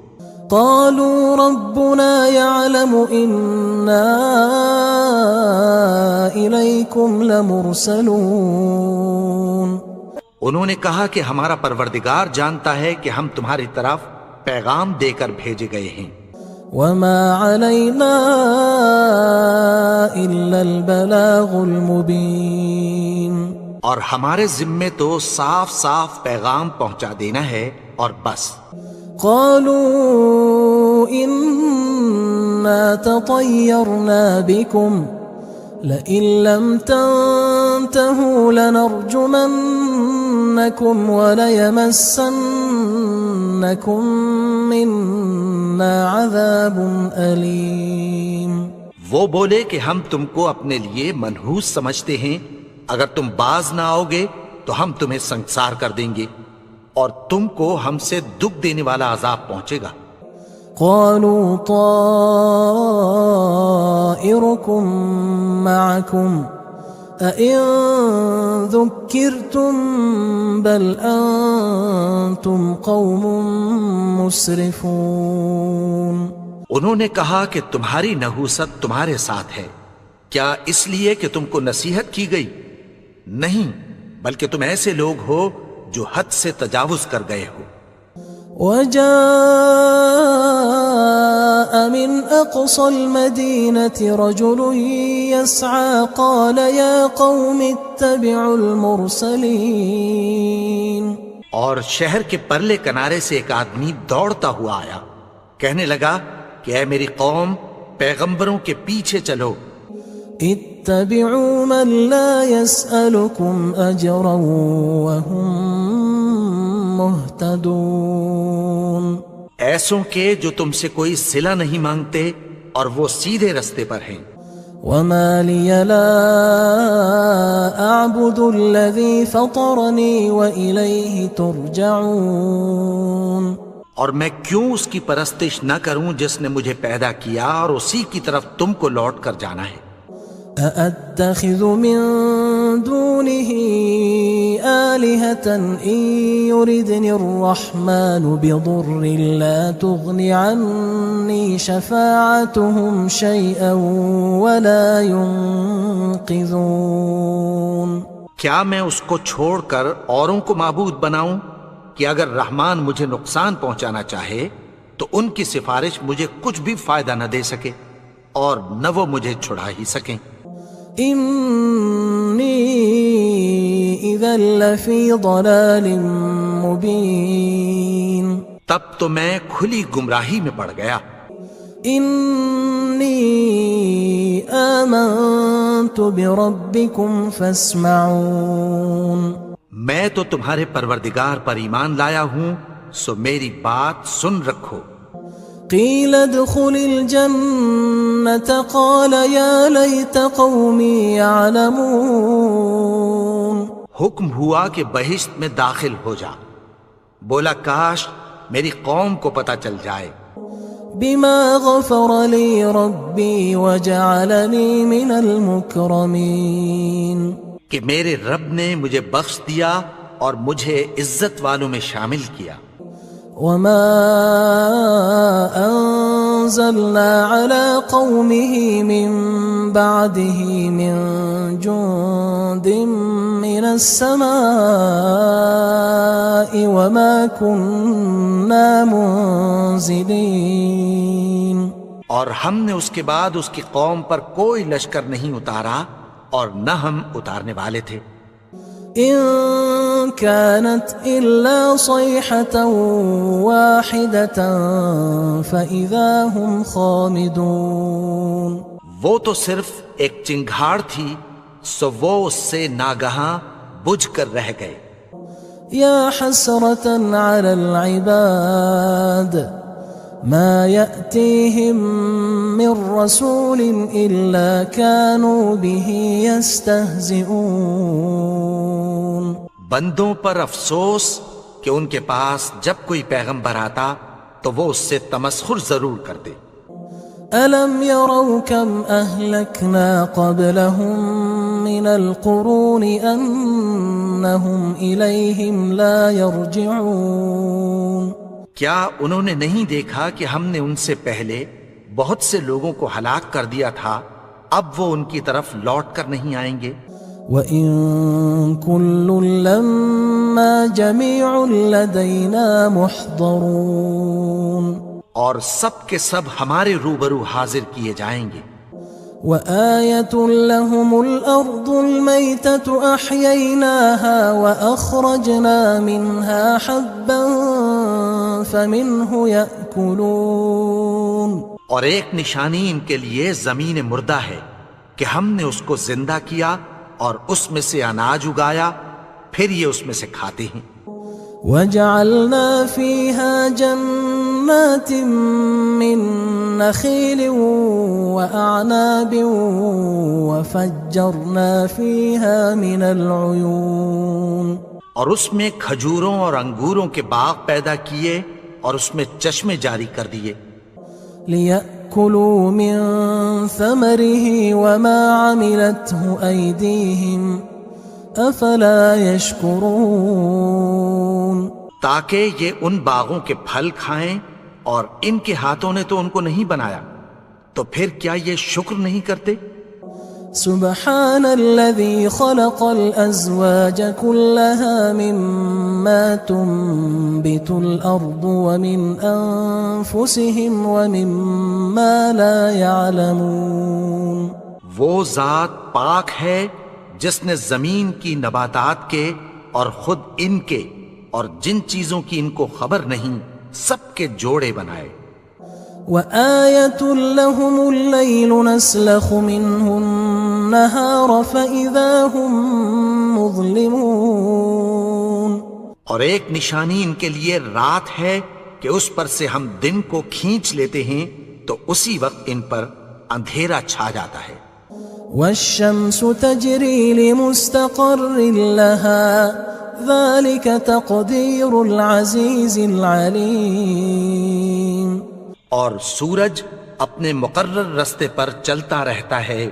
قالوا ربنا يعلم إنا إليكم لمرسلون۔ انہوں نے کہا کہ ہمارا پروردگار جانتا ہے کہ ہم تمہاری طرف پیغام دے کر بھیجے گئے ہیں۔ وما علينا إلا البلاغ المبين۔ اور ہمارے ذمے تو صاف صاف پیغام پہنچا دینا ہے اور بس۔ قالوا إنا تطيرنا بكم لئن لم تنتهوا لنرجمنكم وليمسنكم منا عذاب أليم۔ وہ بولے کہ ہم تم کو اپنے لیے منحوس سمجھتے ہیں، اگر تم باز نہ آؤ گے تو ہم تمہیں سنسار کر دیں گے اور تم کو ہم سے دکھ دینے والا عذاب پہنچے گا۔ قالوا طائركم معكم أئن ذكرتم بل أنتم قوم مسرفون۔ انہوں نے کہا کہ تمہاری نحوست تمہارے ساتھ ہے، کیا اس لیے کہ تم کو نصیحت کی گئی؟ نہیں، بلکہ تم ایسے لوگ ہو جو حد سے تجاوز کر گئے ہو۔ وجاء من أقصى المدينة رجل يسعى قال يا قوم اتبعوا المرسلين۔ اور شہر کے پرلے کنارے سے ایک آدمی دوڑتا ہوا آیا، کہنے لگا کہ اے میری قوم، پیغمبروں کے پیچھے چلو۔ اتبعوا من لا يسألكم أجرا وهم مهتدون۔ ایسوں کے جو تم سے کوئی صلہ نہیں مانگتے اور وہ سیدھے رستے پر ہیں۔ وما لي لا أعبد الذي فطرني وإليه ترجعون۔ اور میں کیوں اس کی پرستش نہ کروں جس نے مجھے پیدا کیا اور اسی کی طرف تم کو لوٹ کر جانا ہے۔ أأتخذ من دونه آلهة إن يردني الرحمن بضر لا تغن عني شفاعتهم شيئا ولا ينقذون۔ کیا میں اس کو چھوڑ کر اوروں کو معبود بناؤں کہ اگر رحمان مجھے نقصان پہنچانا چاہے تو ان کی سفارش مجھے کچھ بھی فائدہ نہ دے سکے اور نہ وہ مجھے چھڑا ہی سکیں۔ انی اذا لفی ضلال مبین، تب تو میں کھلی گمراہی میں پڑ گیا۔ انی آمنت بربکم فاسمعون، میں تو تمہارے پروردگار پر ایمان لایا ہوں، سو میری بات سن رکھو۔ قیل ادخل الجنة قال یا لیت قومی یعلمون، حکم ہوا کہ بہشت میں داخل ہو جا، بولا کاش میری قوم کو پتہ چل جائے۔ بما غفر لی ربی وجعلنی من المکرمین، کہ میرے رب نے مجھے بخش دیا اور مجھے عزت والوں میں شامل کیا۔ وما انزلنا على قومه من بعده من جند من السماء وما كنا منزلين، اور ہم نے اس کے بعد اس کی قوم پر کوئی لشکر نہیں اتارا اور نہ ہم اتارنے والے تھے۔ ان كانت الا صيحة واحدة فاذا هم خامدون، وہ تو صرف ایک چنگھاڑ تھی، سو وہ اس سے ناگہاں بجھ کر رہ گئے۔ یا حسرة على العباد ما يأتيهم من رسول إلا كانوا به يستهزئون، بندوں پر افسوس کہ ان کے پاس جب کوئی پیغمبر آتا تو وہ اس سے تمسخر ضرور کرتے۔ ألم يروا كم أهلكنا قبلهم من القرون أنهم إليهم لا يرجعون، کیا انہوں نے نہیں دیکھا کہ ہم نے ان سے پہلے بہت سے لوگوں کو ہلاک کر دیا تھا، اب وہ ان کی طرف لوٹ کر نہیں آئیں گے۔ وَإِن كُلٌّ لَمَّا جَمِيعٌ لَدَيْنَا مُحْضَرُونَ، اور سب کے سب ہمارے روبرو حاضر کیے جائیں گے۔ وَآيَةٌ لَهُمُ الْأَرْضُ الْمَيْتَةُ أَحْيَيْنَاهَا وَأَخْرَجْنَا مِنْهَا حَبًّا فَمِنْهُ يَأْكُلُونَ، اور ایک نشانی ان کے لیے زمین مردہ ہے کہ ہم نے اس کو زندہ کیا اور اس میں سے اناج اگایا، پھر یہ اس میں سے کھاتے ہیں۔ وَجَعَلْنَا فِيهَا جَنَّاتٍ مِّن نَخِيلٍ وَأَعْنَابٍ وَفَجَّرْنَا فِيهَا مِنَ الْعُيُونِ، اور اس میں کھجوروں اور انگوروں کے باغ پیدا کیے اور اس میں چشمے جاری کر دیے۔ لِيَأْكُلُوا مِن ثَمَرِهِ وَمَا عَمِلَتْهُ أَيْدِيهِمْ أَفَلَا يَشْكُرُونَ، تاکہ یہ ان باغوں کے پھل کھائیں، اور ان کے ہاتھوں نے تو ان کو نہیں بنایا، تو پھر کیا یہ شکر نہیں کرتے؟ سبحان الذي خلق الأزواج كلها مما تنبت الأرض ومن أنفسهم ومما لا يعلمون، وہ ذات پاک ہے جس نے زمین کی نباتات کے اور خود ان کے اور جن چیزوں کی ان کو خبر نہیں سب کے جوڑے بنائے۔ وآية لهم الليل نسلخ منه النهار فإذا هم مظلمون، اور ایک نشانی ان کے لیے رات ہے کہ اس پر سے ہم دن کو کھینچ لیتے ہیں تو اسی وقت ان پر اندھیرا چھا جاتا ہے۔ والشمس تجري لمستقر لها ذلك تقدير العزيز العليم، اور سورج اپنے مقرر رستے پر چلتا رہتا ہے،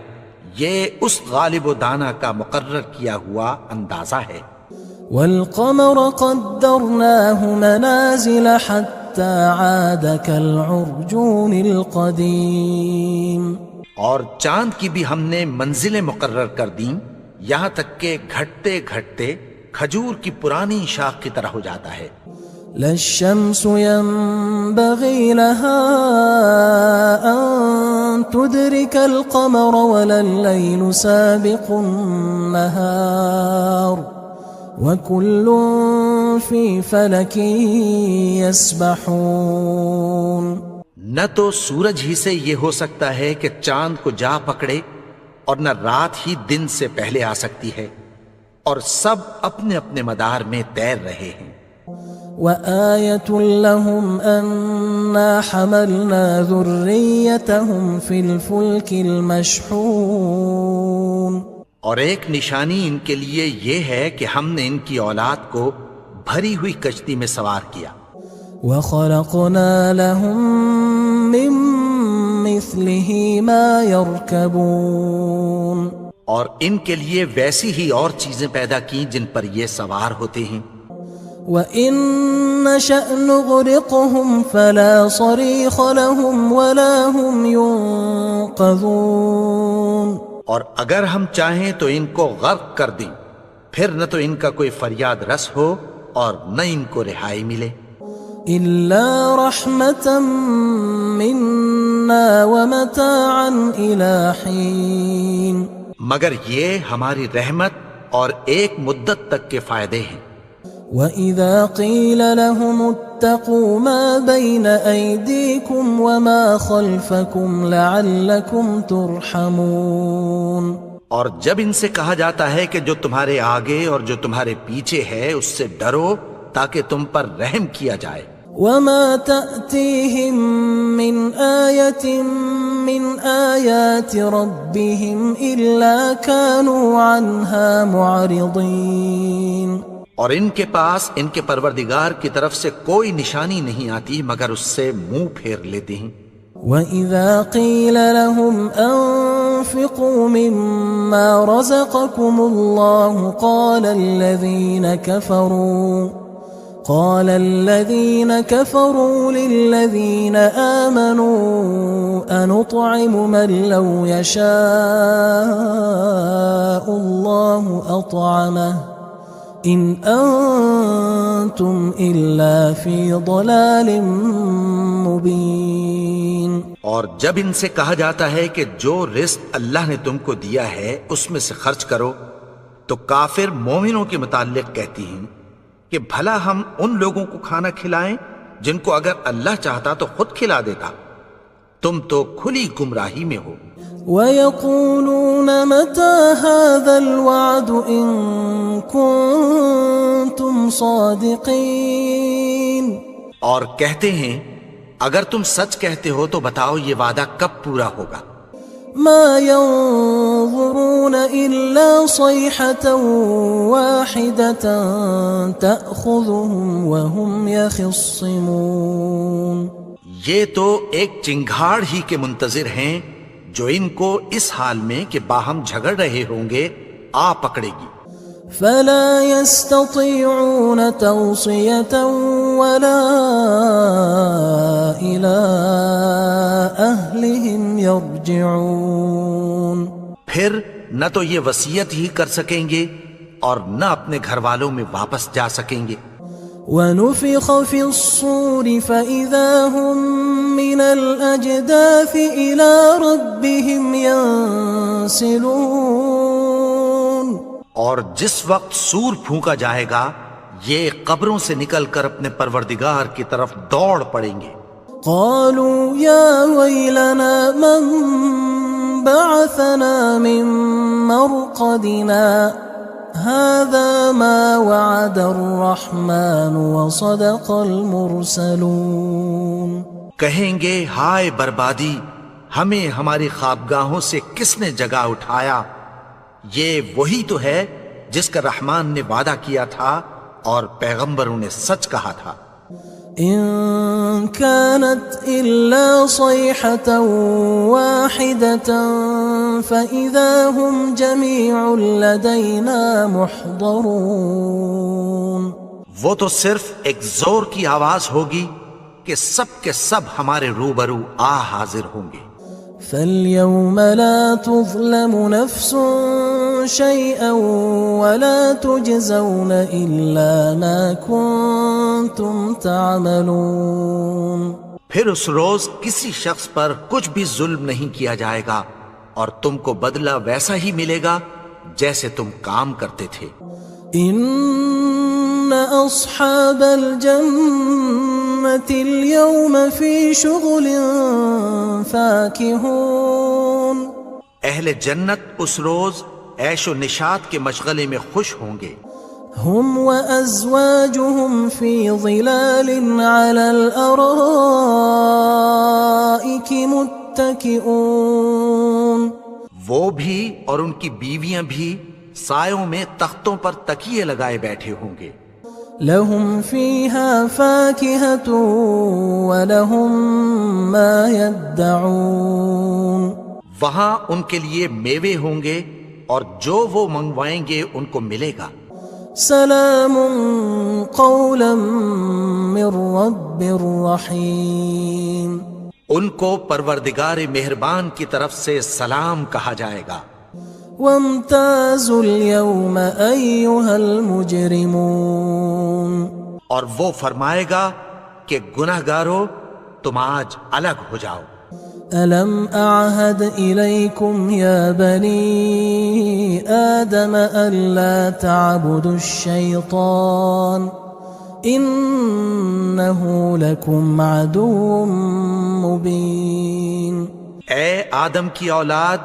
یہ اس غالب و دانا کا مقرر کیا ہوا اندازہ ہے۔ والقمر قدرناه منازل حتى عاد كالعرجون القديم، اور چاند کی بھی ہم نے منزلیں مقرر کر دیں، یہاں تک کہ گھٹتے گھٹتے کھجور کی پرانی شاخ کی طرح ہو جاتا ہے. لا الشمس ينبغي لها أن تدرك القمر ولا الليل سابق النهار وكل في فلك يسبحون. نہ تو سورج ہی سے یہ ہو سکتا ہے کہ چاند کو جا پکڑے اور نہ رات ہی دن سے پہلے آ سکتی ہے، اور سب اپنے اپنے مدار میں تیر رہے ہیں. وآية لهم أنا حملنا ذريتهم في الفلك المشحون. اور ایک نشانی ان کے لیے یہ ہے کہ ہم نے ان کی اولاد کو بھری ہوئی کشتی میں سوار کیا. وخلقنا لهم من مثله ما يركبون. اور ان کے لیے ویسی ہی اور چیزیں پیدا کی جن پر یہ سوار ہوتے ہیں. وَإِن نَّشَأْ نُغْرِقْهُمْ فَلَا صَرِيخَ لَهُمْ وَلَا هُمْ يُنقَذُونَ. اور اگر ہم چاہیں تو ان کو غرق کر دیں، پھر نہ تو ان کا کوئی فریاد رس ہو اور نہ ان کو رہائی ملے. إِلَّا رَحْمَةً مِّنَّا وَمَتَاعًا إِلَى حِينٍ. مگر یہ ہماری رحمت اور ایک مدت تک کے فائدے ہیں. وَإِذَا قِيلَ لَهُمُ اتَّقُوا مَا بَيْنَ أَيْدِيكُمْ وَمَا خَلْفَكُمْ لَعَلَّكُمْ تُرْحَمُونَ. اور جب ان سے کہا جاتا ہے کہ جو تمہارے آگے اور جو تمہارے پیچھے ہے اس سے ڈرو تاکہ تم پر رحم کیا جائے. وَمَا تَأْتِيهِم مِّنْ آيَةٍ مِّنْ آيَاتِ رَبِّهِمْ إِلَّا كَانُوا عَنْهَا مُعْرِضِينَ. اور ان کے پاس ان کے پروردگار کی طرف سے کوئی نشانی نہیں آتی مگر اس سے منہ پھیر لیتے ہیں. وَإِذَا قِيلَ لَهُمْ أَنفِقُوا مِمَّا رَزَقَكُمُ اللَّهُ قَالَ الَّذِينَ كَفَرُوا لِلَّذِينَ آمَنُوا أَنُطْعِمُ مَن لَّوْ يَشَاءُ اللَّهُ أَطْعَمَهُ إِنْ أَنْتُمْ إِلَّا فِي ضَلَالٍ مُبِينٍ. اور جب ان سے کہا جاتا ہے کہ جو رزق اللہ نے تم کو دیا ہے اس میں سے خرچ کرو، تو کافر مومنوں کے متعلق کہتی ہیں کہ بھلا ہم ان لوگوں کو کھانا کھلائیں جن کو اگر اللہ چاہتا تو خود کھلا دیتا. تم تو کھلی گمراہی میں ہو. وَيَقُولُونَ مَتَى هَذَا الْوَعْدُ إِن كُنتُمْ صَادِقِينَ. اور کہتے ہیں اگر تم سچ کہتے ہو تو بتاؤ یہ وعدہ کب پورا ہوگا. مَا يَنظُرُونَ إِلَّا صَيْحَةً وَاحِدَةً تَأْخُذُهُمْ وَهُمْ يَخِصِّمُونَ. یہ تو ایک چنگھاڑ ہی کے منتظر ہیں جو ان کو اس حال میں کہ باہم جھگڑ رہے ہوں گے آ پکڑے گی. فَلَا يَسْتَطِيعُونَ تَوْصِيَةً وَلَا إِلَىٰ أَهْلِهِمْ يَرْجِعُونَ. پھر نہ تو یہ وصیت ہی کر سکیں گے اور نہ اپنے گھر والوں میں واپس جا سکیں گے. وَنُفِخَ فِي الصُّورِ فَإِذَا هُم مِّنَ الْأَجْدَاثِ إِلَىٰ رَبِّهِمْ يَنسِلُونَ. اور جس وقت سور پھونکا جائے گا یہ قبروں سے نکل کر اپنے پروردگار کی طرف دوڑ پڑیں گے. قالوا يا ويلنا من بعثنا من مرقدنا هذا ما وعد الرحمن وصدق المرسلون. کہیں گے ہائے بربادی، ہمیں ہماری خوابگاہوں سے کس نے جگا اٹھایا؟ یہ وہی تو ہے جس کا رحمان نے وعدہ کیا تھا اور پیغمبروں نے سچ کہا تھا. إن كانت إلا صيحة واحدة فإذا هم جميع لدينا محضرون. وہ تو صرف ایک زور کی آواز ہوگی کہ سب کے سب ہمارے روبرو حاضر ہوں گے. فاليوم لا تظلم نفس شيئا ولا تجزون إلا ما كنتم تعملون. پھر اس روز کسی شخص پر کچھ بھی ظلم نہیں کیا جائے گا اور تم کو بدلہ ویسا ہی ملے گا جیسے تم کام کرتے تھے. إن أصحاب الجنة اليوم في شغل فاكهون. اہل جنت اس روز عیش و نشاط کے مشغلے میں خوش ہوں گے. هم وأزواجهم في ظلال على الأرائك متكئون. وہ بھی اور ان کی بیویاں بھی سایوں میں تختوں پر تکیے لگائے بیٹھے ہوں گے. لهم فيها فاكهة ولهم ما يدعون. وہاں ان کے لیے میوے ہوں گے اور جو وہ منگوائیں گے ان کو ملے گا. سلام قولا من رب رحیم. ان کو پروردگار مہربان کی طرف سے سلام کہا جائے گا. وامتازوا اليوم أيها المجرمون. اور وہ فرمائے گا کہ گناہگارو تم آج الگ ہو جاؤ. ألم أعهد إليكم يا بني آدم ألا تعبدوا الشيطان إنه لكم عدو مبين. اے آدم کی اولاد،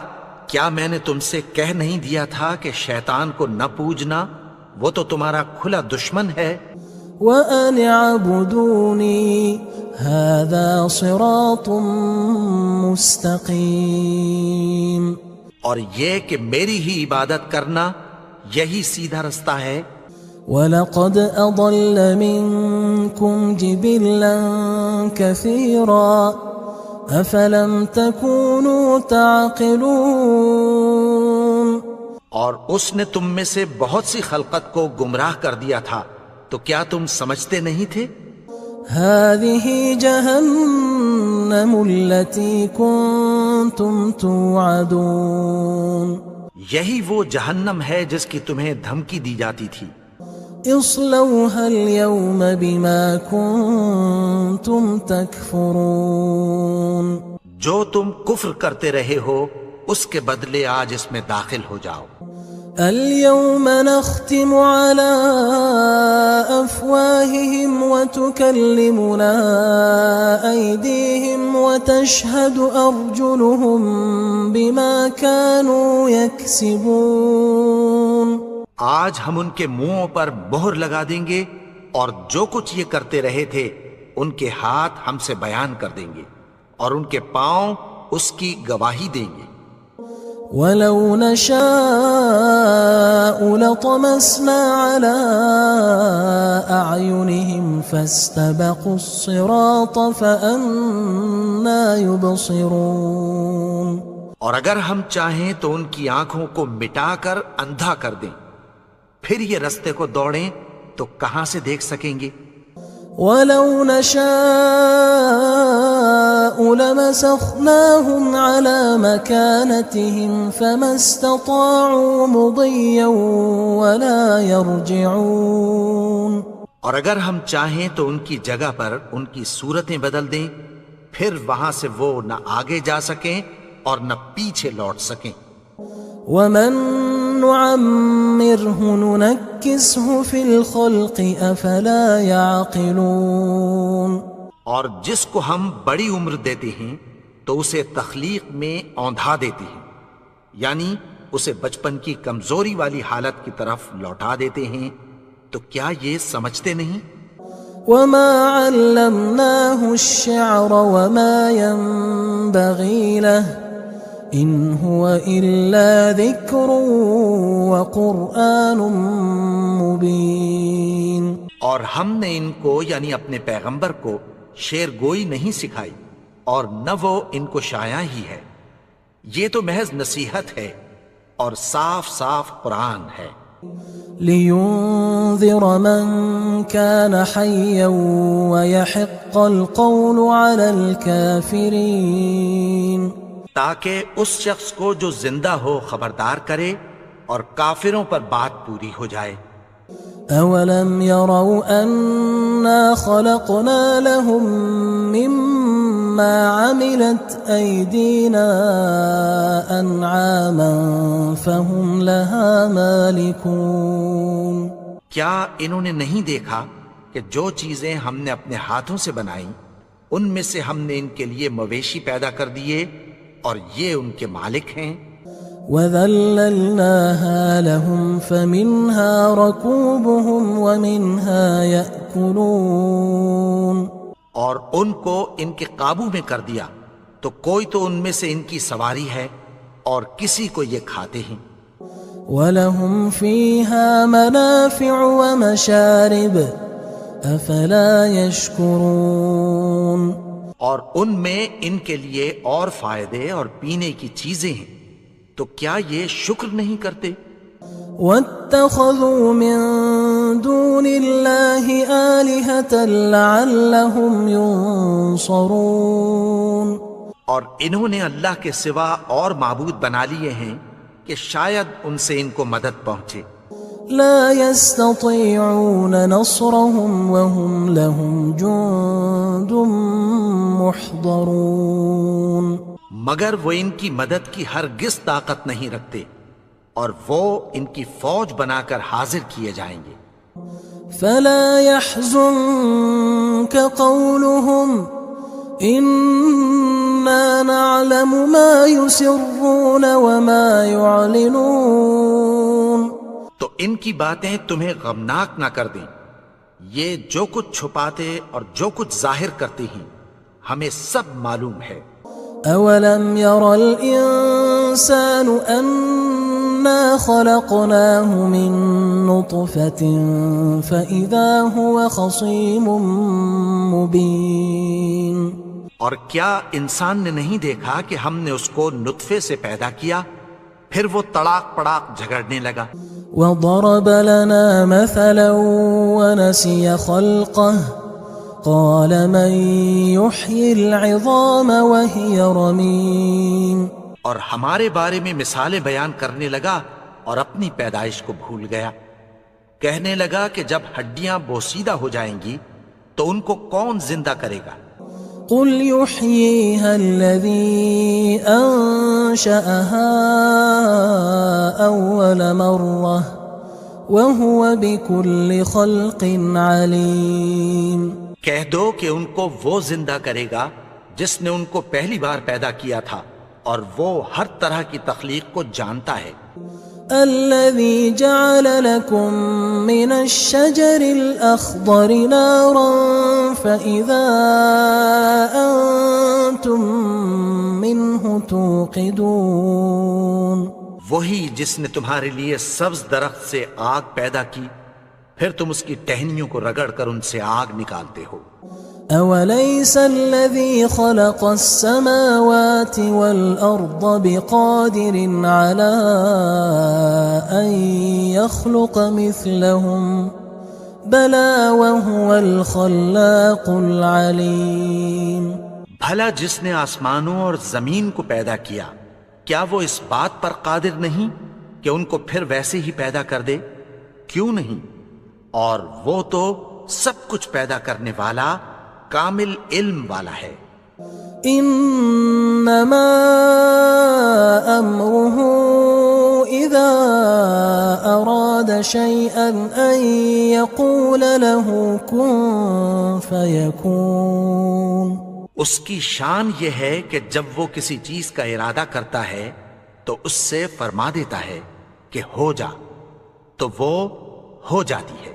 کیا میں نے تم سے کہہ نہیں دیا تھا کہ شیطان کو نہ پوجنا، وہ تو تمہارا کھلا دشمن ہے. وَأَنِ اعْبُدُونِي هَذَا صِرَاطٌ مُسْتَقِيمٌ. اور یہ کہ میری ہی عبادت کرنا یہی سیدھا رستہ ہے. وَلَقَدْ أَضَلَّ مِنكُمْ جِبِلًّا كَثِيرًا أَفَلَمْ تَكُونُوا تَعْقِلُونَ. اور اس نے تم میں سے بہت سی خلقت کو گمراہ کر دیا تھا، تو کیا تم سمجھتے نہیں تھے؟ هذه جهنم التي كنتم توعدون. یہی وہ جہنم ہے جس کی تمہیں دھمکی دی جاتی تھی. اصلوها اليوم بما كنتم تكفرون. جو تم کفر کرتے رہے ہو اس کے بدلے آج اس میں داخل ہو جاؤ. اليوم نختم على أفواههم وتكلمنا أيديهم وتشهد أرجلهم بما كانوا يكسبون. آج ہم ان کے منہوں پر مہر لگا دیں گے اور جو کچھ یہ کرتے رہے تھے ان کے ہاتھ ہم سے بیان کر دیں گے اور ان کے پاؤں اس کی گواہی دیں گے. وَلَوْ نَشَاءُ لَطَمَسْنَا عَلَىٰ أَعْيُنِهِمْ فَاسْتَبَقُوا الصِّرَاطَ فَأَنَّىٰ يُبْصِرُونَ. اور اگر ہم چاہیں تو ان کی آنکھوں کو مٹا کر اندھا کر دیں، پھر یہ رستے کو دوڑیں تو کہاں سے دیکھ سکیں گے. وَلَوْ نَشَاءُ لَمَسَخْنَاهُمْ عَلَىٰ مَكَانَتِهِمْ فَمَا اسْتَطَاعُوا مُضِيًّا وَلَا يَرْجِعُونَ. اور اگر ہم چاہیں تو ان کی جگہ پر ان کی صورتیں بدل دیں، پھر وہاں سے وہ نہ آگے جا سکیں اور نہ پیچھے لوٹ سکیں. وَمَن نُعَمِّرْهُ نُنَكِّسْهُ فِي الْخَلْقِ أَفَلَا يَعْقِلُونَ. اور جس کو ہم بڑی عمر دیتے ہیں تو اسے تخلیق میں اوندھا دیتے ہیں، یعنی اسے بچپن کی کمزوری والی حالت کی طرف لوٹا دیتے ہیں. تو کیا یہ سمجھتے نہیں؟ وَمَا عَلَّمْنَاهُ الشِّعْرَ وَمَا يَنبَغِي لَهُ إِنْ هُوَ إِلَّا ذِكْرٌ وَقُرْآنٌ مُبِينٌ. اور ہم نے ان کو یعنی اپنے پیغمبر کو شعر گوئی نہیں سکھائی اور نہ وہ ان کو شاعر ہی ہے، یہ تو محض نصیحت ہے اور صاف صاف قرآن ہے. لِيُنذِرَ مَن كَانَ حَيًّا وَيَحِقَّ الْقَوْلُ عَلَى الْكَافِرِينَ. تاکہ اس شخص کو جو زندہ ہو خبردار کرے اور کافروں پر بات پوری ہو جائے۔ أولم يروا أنا خلقنا لهم مما عملت أيدينا أنعاما فهم لها مالكون؟ کیا انہوں نے نہیں دیکھا کہ جو چیزیں ہم نے اپنے ہاتھوں سے بنائیں ان میں سے ہم نے ان کے لیے مویشی پیدا کر دیے اور یہ ان کے مالک ہیں۔ وَذَلَّلْنَاهَا لَهُمْ فَمِنْهَا رَكُوبُهُمْ وَمِنْهَا يَأْكُلُونَ، اور ان کو ان کے قابو میں کر دیا تو کوئی تو ان میں سے ان کی سواری ہے اور کسی کو یہ کھاتے ہیں۔ وَلَهُمْ فِيهَا مَنَافِعُ وَمَشَارِبُ أَفَلَا يَشْكُرُونَ، اور ان میں ان کے لیے اور فائدے اور پینے کی چیزیں ہیں، تو کیا یہ شکر نہیں کرتے؟ وَاتَّخَذُوا مِن دُونِ اللَّهِ آلِهَةً لَعَلَّهُمْ يُنصَرُونَ، اور انہوں نے اللہ کے سوا اور معبود بنا لیے ہیں کہ شاید ان سے ان کو مدد پہنچے۔ لا يستطيعون نصرهم وهم لهم جند محضرون، مگر وہ ان کی مدد کی ہرگز طاقت نہیں رکھتے اور وہ ان کی فوج بنا کر حاضر کیے جائیں گے۔ فلا يحزنك قولهم إنا نعلم ما يسرون وما يعلنون، تو ان کی باتیں تمہیں غمناک نہ کر دیں، یہ جو کچھ چھپاتے اور جو کچھ ظاہر کرتے ہیں ہمیں سب معلوم ہے۔ أولم ير الإنسان أنا خلقناه من نطفة فإذا هو خصيم مبين، اور کیا انسان نے نہیں دیکھا کہ ہم نے اس کو نطفے سے پیدا کیا پھر وہ تڑاک پڑاک جھگڑنے لگا۔ وضرب لنا مثلا ونسي خلقه قال من يحيي العظام وهي رميم، اور ہمارے بارے میں مثالیں بیان کرنے لگا اور اپنی پیدائش کو بھول گیا۔ کہنے لگا کہ جب ہڈیاں بوسیدہ ہو جائیں گی تو ان کو کون زندہ کرے گا؟ قل يحييها الذي أنشأها أول مرة وهو بكل خلق عليم، کہہ دو کہ ان کو وہ زندہ کرے گا جس نے ان کو پہلی بار پیدا کیا تھا اور وہ ہر طرح کی تخلیق کو جانتا ہے۔ الذي جعل لكم من الشجر الأخضر نارا فإذا أنتم منه توقدون، وہی جس نے تمہارے لیے سبز درخت سے آگ پیدا کی پھر تم اس کی ٹہنیوں کو رگڑ کر ان سے آگ نکالتے ہو۔ أوليس الذي خلق السماوات والأرض بقادر على أن يخلق مثلهم بلى وهو الخلاق العليم، بھلا جس نے آسمانوں اور زمین کو پیدا کیا کیا وہ اس بات پر قادر نہیں کہ ان کو پھر ویسے ہی پیدا کر دے؟ کیوں نہیں؟ اور وہ تو سب کچھ پیدا کرنے والا کامل علم والا ہے۔ انما امره اذا اراد شيئا ان يقول له كن فيكون، اس کی شان یہ ہے کہ جب وہ کسی چیز کا ارادہ کرتا ہے تو اس سے فرما دیتا ہے کہ ہو جا، تو وہ ہو جاتی ہے۔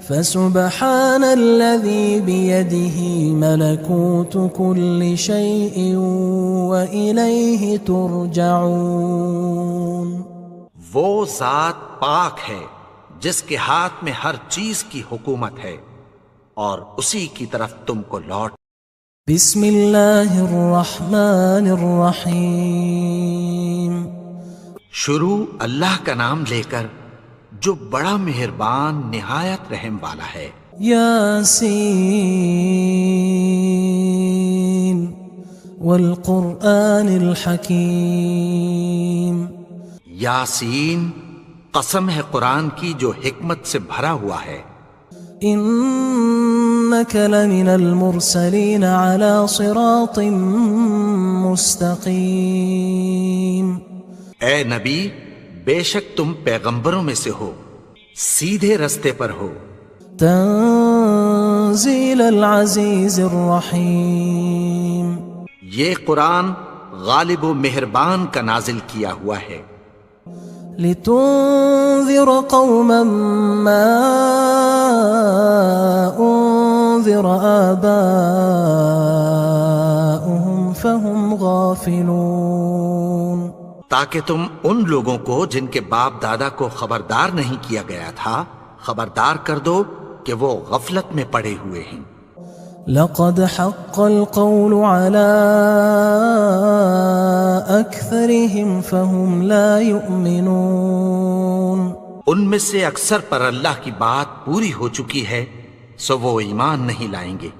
فسبحان الذي بيده ملكوت كل شيء وإليه ترجعون، وہ ذات پاک ہے جس کے ہاتھ میں ہر چیز کی حکومت ہے اور اسی کی طرف تم کو لوٹ۔ بسم اللہ الرحمن الرحیم، شروع اللہ کا نام لے کر جو بڑا مہربان نہایت رحم والا ہے۔ یاسین والقرآن الحکیم، یاسین قسم ہے قرآن کی جو حکمت سے بھرا ہوا ہے. إنك لمن المرسلين على صراط مستقيم. اے نبی، بے شک تم پیغمبروں میں سے ہو، سیدھے رستے پر ہو. تنزيل العزيز الرحيم. یہ قرآن غالب و مہربان کا نازل کیا ہوا ہے. لتنذر قوما ما أنذر آباؤهم فهم غافلون. تاکہ تم ان لوگوں کو جن کے باپ دادا کو خبردار نہیں کیا گیا تھا خبردار کر دو کہ وہ غفلت میں پڑے ہوئے ہیں. لقد حق القول على أكثرهم فهم لا يؤمنون. ان میں سے اکثر پر اللہ کی بات پوری ہو چکی ہے سو وہ ایمان نہیں لائیں گے.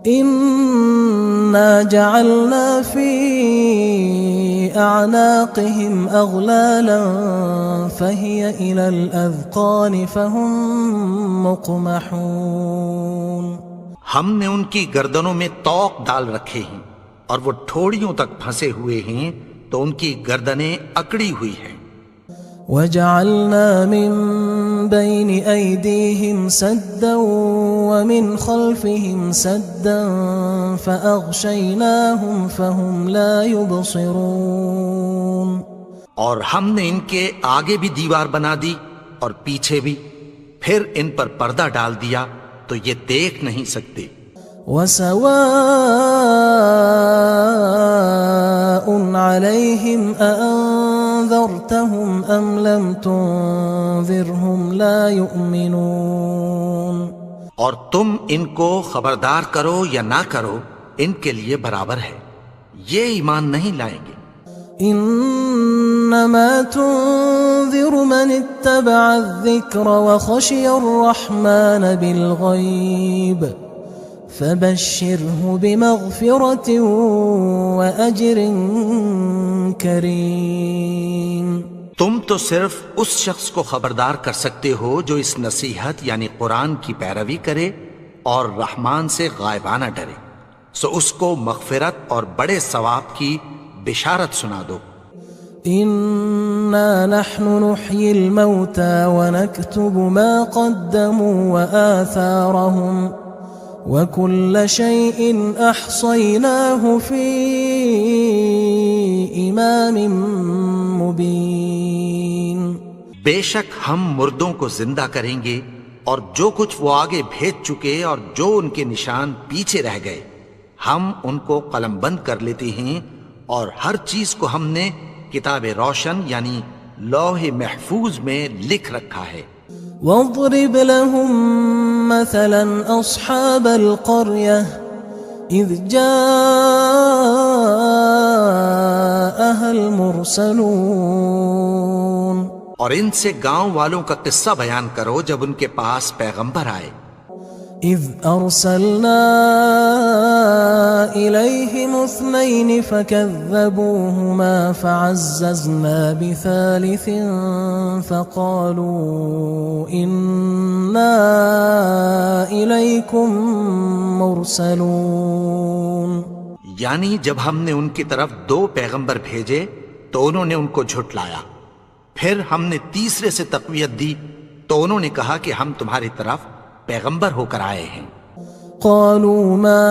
إنا جعلنا في أعناقهم أغلالا فهي إلى الأذقان فهم مقمحون. ہم نے ان کی گردنوں میں طوق ڈال رکھے ہیں اور وہ ٹھوڑیوں تک پھنسے ہوئے ہیں تو ان کی گردنیں اکڑی ہوئی ہیں. وجعلنا من بين أيديهم سدا ومن خلفهم سدا فأغشيناهم فهم لا يبصرون. اور ہم نے ان کے آگے بھی دیوار بنا دی اور پیچھے بھی، پھر ان پر پردہ ڈال دیا تو یہ دیکھ نہیں سکتے. وسواء عليهم أأنذرتهم أم لم تنذرهم لا يؤمنون. اور تم ان کو خبردار کرو یا نہ کرو ان کے لیے برابر ہے، یہ ایمان نہیں لائیں گے. إنما تنذر من اتبع الذكر وخشي الرحمن بالغيب فبشره بمغفرة وأجر كريم. تم تو صرف اس شخص کو خبردار کر سکتے ہو جو اس نصیحت یعنی قرآن کی پیروی کرے اور رحمان سے غائبانہ ڈرے، سو اس کو مغفرت اور بڑے ثواب کی بشارت سنا دو. إنا نحن نحيي الموتى ونكتب ما قدموا وآثارهم وكل شيء أحصيناه في إمام مبين. بے شک ہم مردوں کو زندہ کریں گے اور جو کچھ وہ آگے بھیج چکے اور جو ان کے نشان پیچھے رہ گئے ہم ان کو قلم بند کر لیتے ہیں، اور ہر چیز کو ہم نے کتاب روشن یعنی لوح محفوظ میں لکھ رکھا ہے. واضرب لهم مثلا أصحاب القرية إذ جاءها المرسلون. اور ان سے گاؤں والوں کا قصہ بیان کرو جب ان کے پاس پیغمبر آئے. إذ أرسلنا إليهم 2 فكذبوهما فعززنا بثالث فقالوا إنا إليكم مرسلون. یعنی جب ہم نے ان کی طرف 2 پیغمبر بھیجے تو انہوں نے ان کو جھٹلایا، پھر ہم نے تیسرے سے تقویت دی تو انہوں نے کہا کہ ہم تمہاری طرف پیغمبر ہو کر آئے ہیں. قالوا ما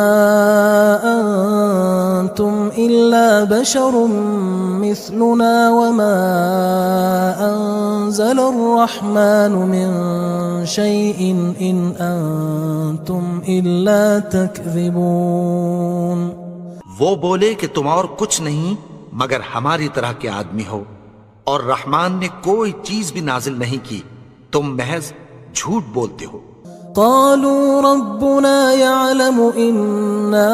أنتم إلا بشر مثلنا وما أنزل الرحمن من شيء إن أنتم إلا تكذبون. وہ بولے کہ تم اور کچھ نہیں مگر ہماری طرح کے آدمی ہو، اور رحمان نے کوئی چیز بھی نازل نہیں کی، تم محض جھوٹ بولتے ہو. قالوا ربنا يعلم إنا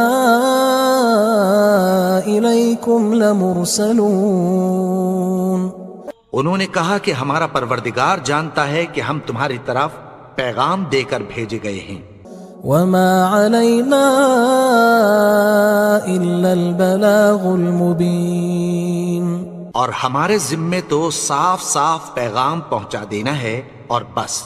إليكم لمرسلون. انہوں نے کہا کہ ہمارا پروردگار جانتا ہے کہ ہم تمہاری طرف پیغام دے کر بھیجے گئے ہیں. وما علينا إلا البلاغ المبين. اور ہمارے ذمے تو صاف صاف پیغام پہنچا دینا ہے اور بس۔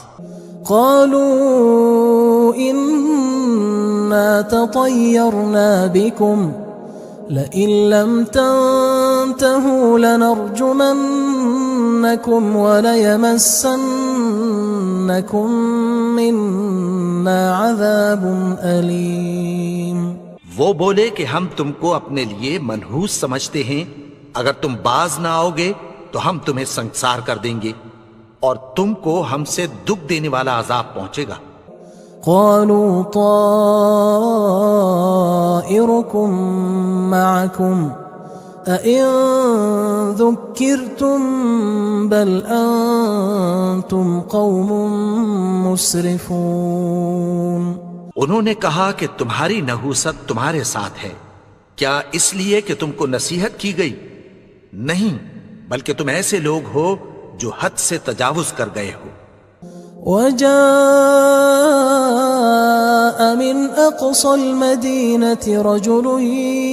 قالوا إنا تطيرنا بكم لئن لم تنتهوا لنرجمنكم وليمسنكم منا عذاب أليم۔ وہ بولے کہ ہم تم کو اپنے لیے منحوس سمجھتے ہیں، اگر تم باز نہ آؤ گے تو ہم تمہیں سنگسار کر دیں گے اور تم کو ہم سے دکھ دینے والا عذاب پہنچے گا۔ قالوا طائركم معكم أئن ذكرتم بل أنتم قوم مسرفون۔ انہوں نے کہا کہ تمہاری نحوست تمہارے ساتھ ہے، کیا اس لیے کہ تم کو نصیحت کی گئی؟ نہیں، بلکہ تم ایسے لوگ ہو جو حد سے تجاوز کر گئے ہو۔ وجاء من أقصى المدينة رجل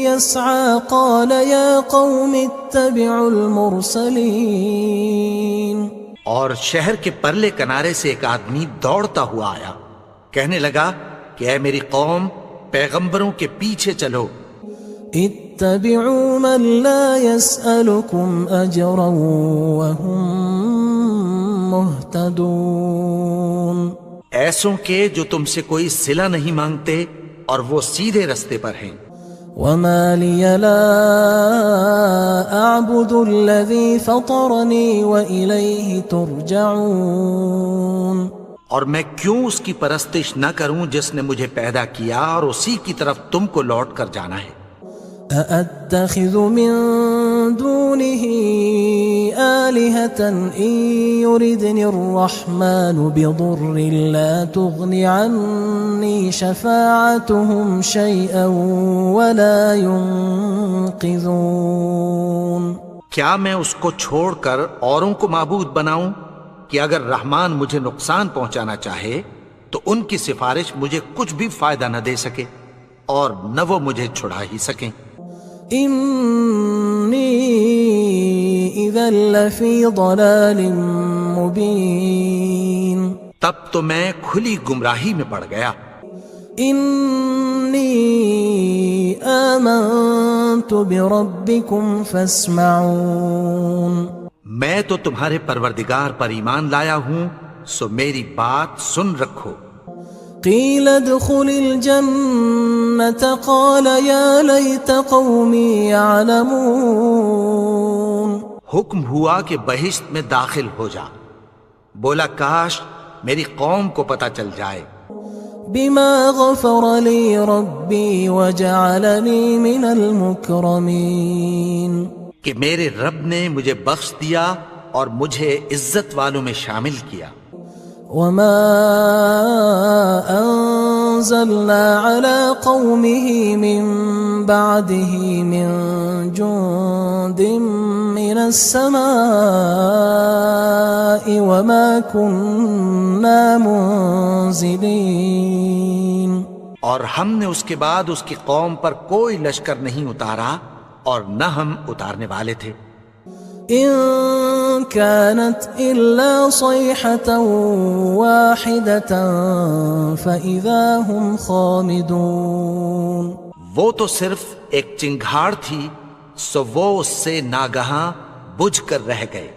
يسعى قال يا قوم اتبعوا المرسلين۔ اور شہر کے پرلے کنارے سے ایک آدمی دوڑتا ہوا آیا، کہنے لگا کہ اے میری قوم، پیغمبروں کے پیچھے چلو۔ اتبعوا من لا يسألكم أجرا وهم مهتدون۔ ایسوں کے جو تم سے کوئی صلہ نہیں مانگتے اور وہ سیدھے رستے پر ہیں۔ وما لي لا أعبد الذي فطرني وإليه ترجعون۔ اور میں کیوں اس کی پرستش نہ کروں جس نے مجھے پیدا کیا اور اسی کی طرف تم کو لوٹ کر جانا ہے۔ أأتخذ من دونه آلهة إن يردني الرحمن بضر لا تغن عني شفاعتهم شيئا ولا ينقذون۔ کیا میں اس کو چھوڑ کر اوروں کو معبود بناؤں کہ اگر رحمان مجھے نقصان پہنچانا چاہے تو ان کی سفارش مجھے کچھ بھی فائدہ نہ دے سکے اور نہ وہ مجھے چھڑا ہی سکیں۔ إني إذا لفي ضلال مبين۔ تب تو میں کھلی گمراہی میں پڑ گیا۔ إني آمنت بربكم فاسمعون۔ میں تو تمہارے پروردگار پر ایمان لایا ہوں، سو میری بات سن رکھو۔ قيل ادخل الجنة قال يا ليت قومي يعلمون۔ حکم ہوا کہ بہشت میں داخل ہو جا، بولا کاش میری قوم کو پتہ چل جائے۔ بما غفر لي ربي وجعلني من المكرمين۔ کہ میرے رب نے مجھے بخش دیا اور مجھے عزت والوں میں شامل کیا۔ وما أنزلنا على قومه من بعده من جند من السماء وما كنا منزلين۔ اور ہم نے اس کے بعد اس کی قوم پر کوئی لشکر نہیں اتارا اور نہ ہم اتارنے والے تھے۔ إن كانت إلا صيحة واحدة فإذا هم خامدون۔ وہ تو صرف ایک چنگھاڑ تھی، سو وہ اس سے ناگہاں بجھ کر رہ گئے۔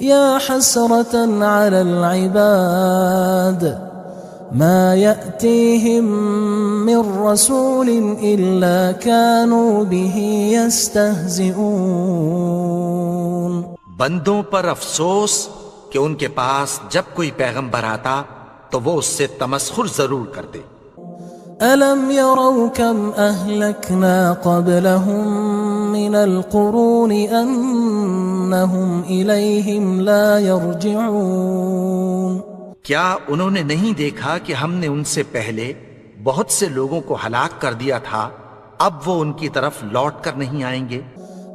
يا حسرة على العباد ما يأتيهم من رسول إلا كانوا به يستهزئون۔ بندوں پر افسوس کہ ان کے پاس جب کوئی پیغمبر آتا تو وہ اس سے تمسخر ضرور کرتے۔ ألم يروا كم أهلكنا قبلهم من القرون أنهم إليهم لا يرجعون۔ کیا انہوں نے نہیں دیکھا کہ ہم نے ان سے پہلے بہت سے لوگوں کو ہلاک کر دیا تھا، اب وہ ان کی طرف لوٹ کر نہیں آئیں گے؟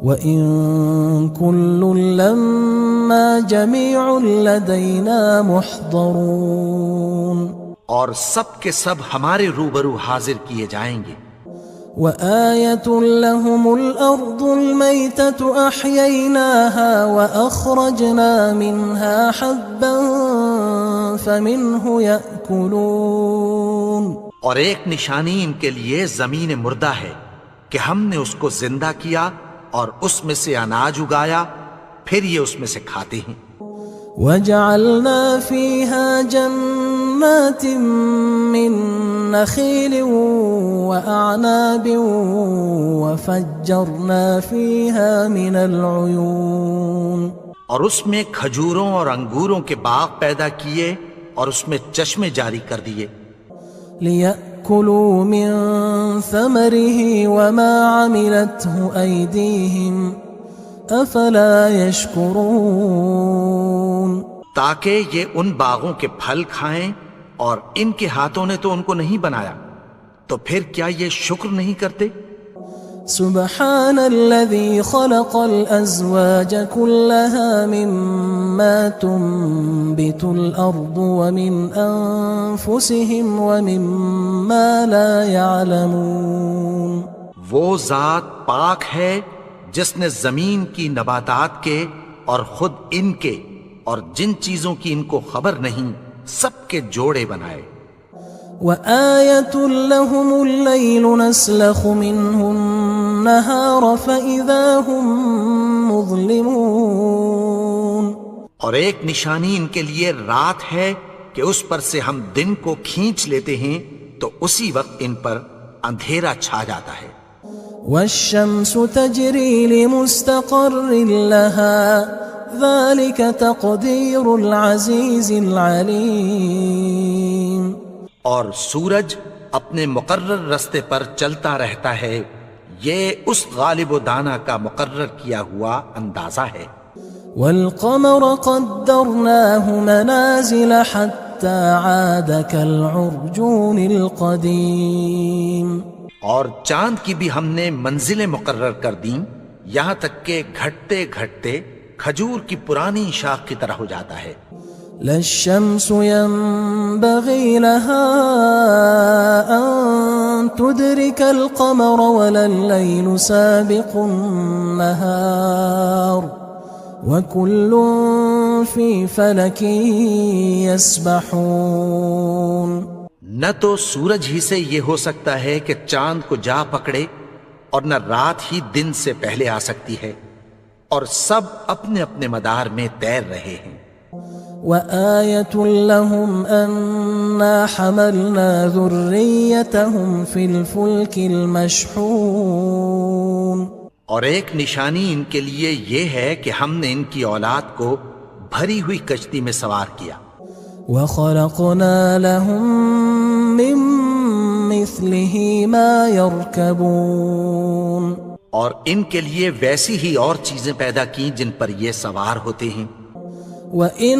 وَإِن كُلٌّ لَمَّا جَمِيعٌ لَدَيْنَا مُحْضَرُونَ۔ اور سب کے سب ہمارے روبرو حاضر کیے جائیں گے۔ وآية لهم الأرض الميتة أحييناها وأخرجنا منها حبا فمنه يأكلون. اور ایک نشانی ان کے لیے زمین مردہ ہے کہ ہم نے اس کو زندہ کیا اور اس میں سے اناج اگایا، پھر یہ اس میں سے کھاتے ہیں. وجعلنا فيها جنات من نخيل وأعناب وفجرنا فيها من العيون. اور اس میں کھجوروں اور انگوروں کے باغ پیدا کیے اور اس میں چشمے جاری کر دیے. ليأكلوا من ثمره وما عملته أيديهم أفلا يشكرون. تاکہ یہ ان باغوں کے پھل کھائیں اور ان کے ہاتھوں نے تو ان کو نہیں بنایا، تو پھر کیا یہ شکر نہیں کرتے؟ سبحان الذي خلق الأزواج كلها مما تنبت الأرض ومن أنفسهم ومما لا يعلمون. وہ ذات پاک ہے جس نے زمین کی نباتات کے اور خود ان کے اور جن چیزوں کی ان کو خبر نہیں سب کے جوڑے بنائے. وآية لهم الليل نسلخ منه النهار فإذا هم مظلمون. اور ایک نشانی ان کے لیے رات ہے کہ اس پر سے ہم دن کو کھینچ لیتے ہیں تو اسی وقت ان پر اندھیرا چھا جاتا ہے. والشمس تجري لمستقر لها ذلك تقدير العزيز العليم. اور سورج اپنے مقرر رستے پر چلتا رہتا ہے، یہ اس غالب و دانا کا مقرر کیا ہوا اندازہ ہے. والقمر قدرناه منازل حتى عاد كالعرجون القديم. اور چاند کی بھی ہم نے منزلیں مقرر کر دیں یہاں تک کہ گھٹتے گھٹتے کھجور کی پرانی شاخ کی طرح ہو جاتا ہے. لا الشمس ينبغي لها أن تدرك القمر ولا الليل سابق النهار وكل في فلك يسبحون. نہ تو سورج ہی سے یہ ہو سکتا ہے کہ چاند کو جا پکڑے اور نہ رات ہی دن سے پہلے آ سکتی ہے، اور سب اپنے اپنے مدار میں تیر رہے ہیں. وآية لهم أنا حملنا ذريتهم في الفلك المشحون. اور ایک نشانی ان کے لیے یہ ہے کہ ہم نے ان کی اولاد کو بھری ہوئی کشتی میں سوار کیا. وخلقنا لهم من مثله ما يركبون. اور ان کے لیے ویسی ہی اور چیزیں پیدا کی جن پر یہ سوار ہوتے ہیں. وَإِن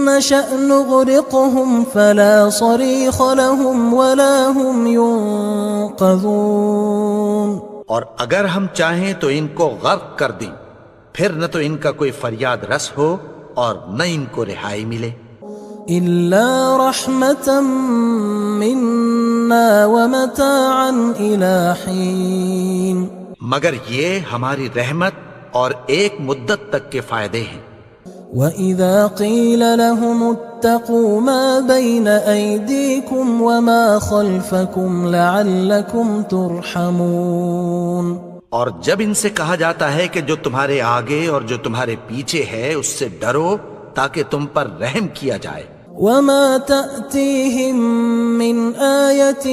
نَّشَأْ نُغْرِقْهُمْ فَلَا صَرِيخَ لَهُمْ وَلَا هُمْ يُنقَذُونَ. اور اگر ہم چاہیں تو ان کو غرق کر دیں، پھر نہ تو ان کا کوئی فریاد رس ہو اور نہ ان کو رہائی ملے. إِلَّا رَحْمَةً مِّنَّا وَمَتَاعًا إِلَى حِينٍ. مگر یہ ہماری رحمت اور ایک مدت تک کے فائدے ہیں. وَإِذَا قِيلَ لَهُمُ اتَّقُوا مَا بَيْنَ أَيْدِيكُمْ وَمَا خَلْفَكُمْ لَعَلَّكُمْ تُرْحَمُونَ. اور جب ان سے کہا جاتا ہے کہ جو تمہارے آگے اور جو تمہارے پیچھے ہے اس سے ڈرو تاکہ تم پر رحم کیا جائے. وَمَا تَأْتِيهِم مِّنْ آيَةٍ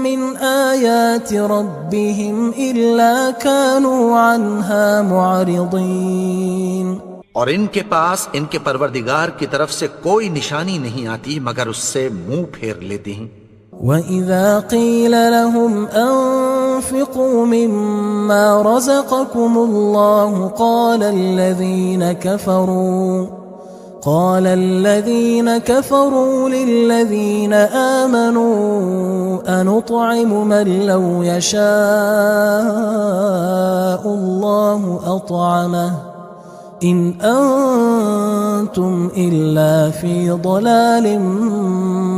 مِّنْ آيَاتِ رَبِّهِمْ إِلَّا كَانُوا عَنْهَا مُعْرِضِينَ. اور ان کے پاس ان کے پروردگار کی طرف سے کوئی نشانی نہیں آتی مگر اس سے منہ پھیر لیتے ہیں. وَإِذَا قِيلَ لَهُمْ أَنفِقُوا مِمَّا رَزَقَكُمُ اللَّهُ قال الذين كفروا للذين آمنوا أنطعم من لو يشاء الله أطعمه إن أنتم إلا في ضلال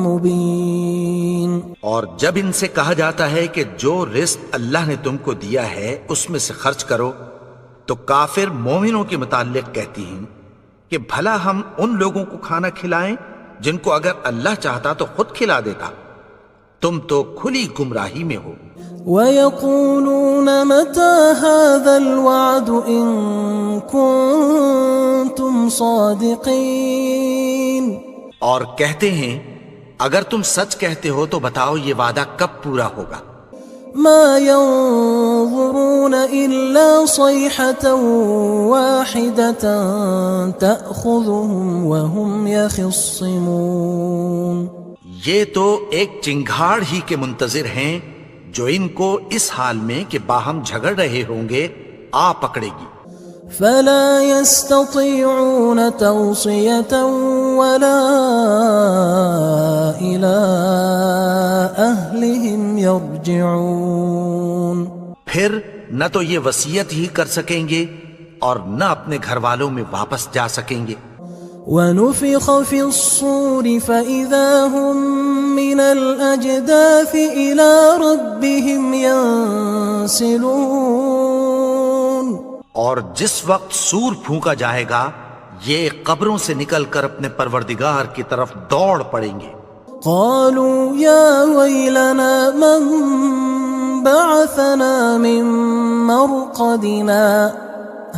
مبين. اور جب ان سے کہا جاتا ہے کہ جو رزق اللہ نے تم کو دیا ہے اس میں سے خرچ کرو، تو کافر مومنوں کے متعلق کہتی ہیں کہ بھلا ہم ان لوگوں کو کھانا کھلائیں جن کو اگر اللہ چاہتا تو خود کھلا دیتا، تم تو کھلی گمراہی میں ہو۔ وَيَقُولُونَ مَتَى هَذَا الْوَعْدُ إِن كُنتُمْ صَادِقِينَ، اور کہتے ہیں اگر تم سچ کہتے ہو تو بتاؤ یہ وعدہ کب پورا ہوگا۔ مَا يَنظُرُونَ إِلَّا صَيْحَةً وَاحِدَةً تَأْخُذُهُمْ وَهُمْ يَخِصِّمُونَ، یہ تو ایک چنگھاڑ ہی کے منتظر ہیں جو ان کو اس حال میں کہ باہم جھگڑ رہے ہوں گے آ پکڑے گی۔ فَلَا يَسْتَطِيعُونَ تَوْصِيَةً وَلَا إِلَىٰ أَهْلِهِمْ يَرْجِعُونَ، پھر نہ تو یہ وصیت ہی کر سکیں گے اور نہ اپنے گھر والوں میں واپس جا سکیں گے۔ وَنُفِخَ فِي الصُّورِ فَإِذَا هُم مِّنَ الْأَجْدَاثِ إِلَىٰ رَبِّهِمْ يَنسِلُونَ، اور جس وقت سور پھونکا جائے گا یہ قبروں سے نکل کر اپنے پروردگار کی طرف دوڑ پڑیں گے۔ قالوا يا ويلنا من بعثنا من مرقدنا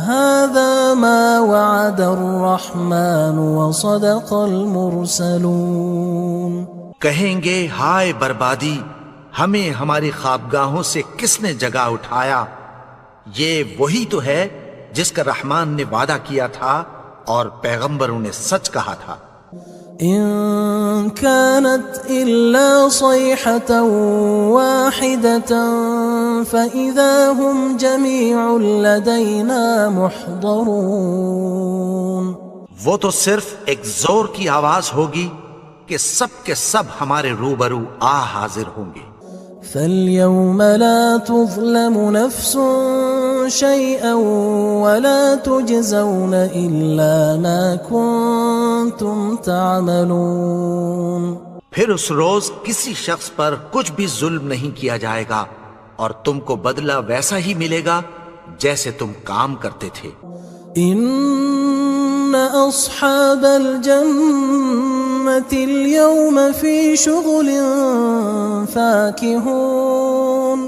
هذا ما وعد الرحمن وصدق المرسلون، کہیں گے ہائے بربادی، ہمیں ہماری خوابگاہوں سے کس نے جگا اٹھایا، یہ وہی تو ہے جس کا رحمان نے وعدہ کیا تھا اور پیغمبروں نے سچ کہا تھا۔ إن كانت إلا صيحة واحدة فإذا هم جميع لدينا محضرون، وہ تو صرف ایک زور کی آواز ہوگی کہ سب کے سب ہمارے روبرو آ حاضر ہوں گے۔ فَالْيَوْمَ لَا تُظْلَمُ نَفْسٌ شَيْئًا وَلَا تُجْزَوْنَ إِلَّا مَا كُنتُمْ تَعْمَلُونَ، پھر اس روز کسی شخص پر کچھ بھی ظلم نہیں کیا جائے گا اور تم کو بدلہ ویسا ہی ملے گا جیسے تم کام کرتے تھے۔ إِنَّ أَصْحَابَ الْجَنَّةِ الْيَوْمَ فِي شُغُلٍ فَاكِهُونَ،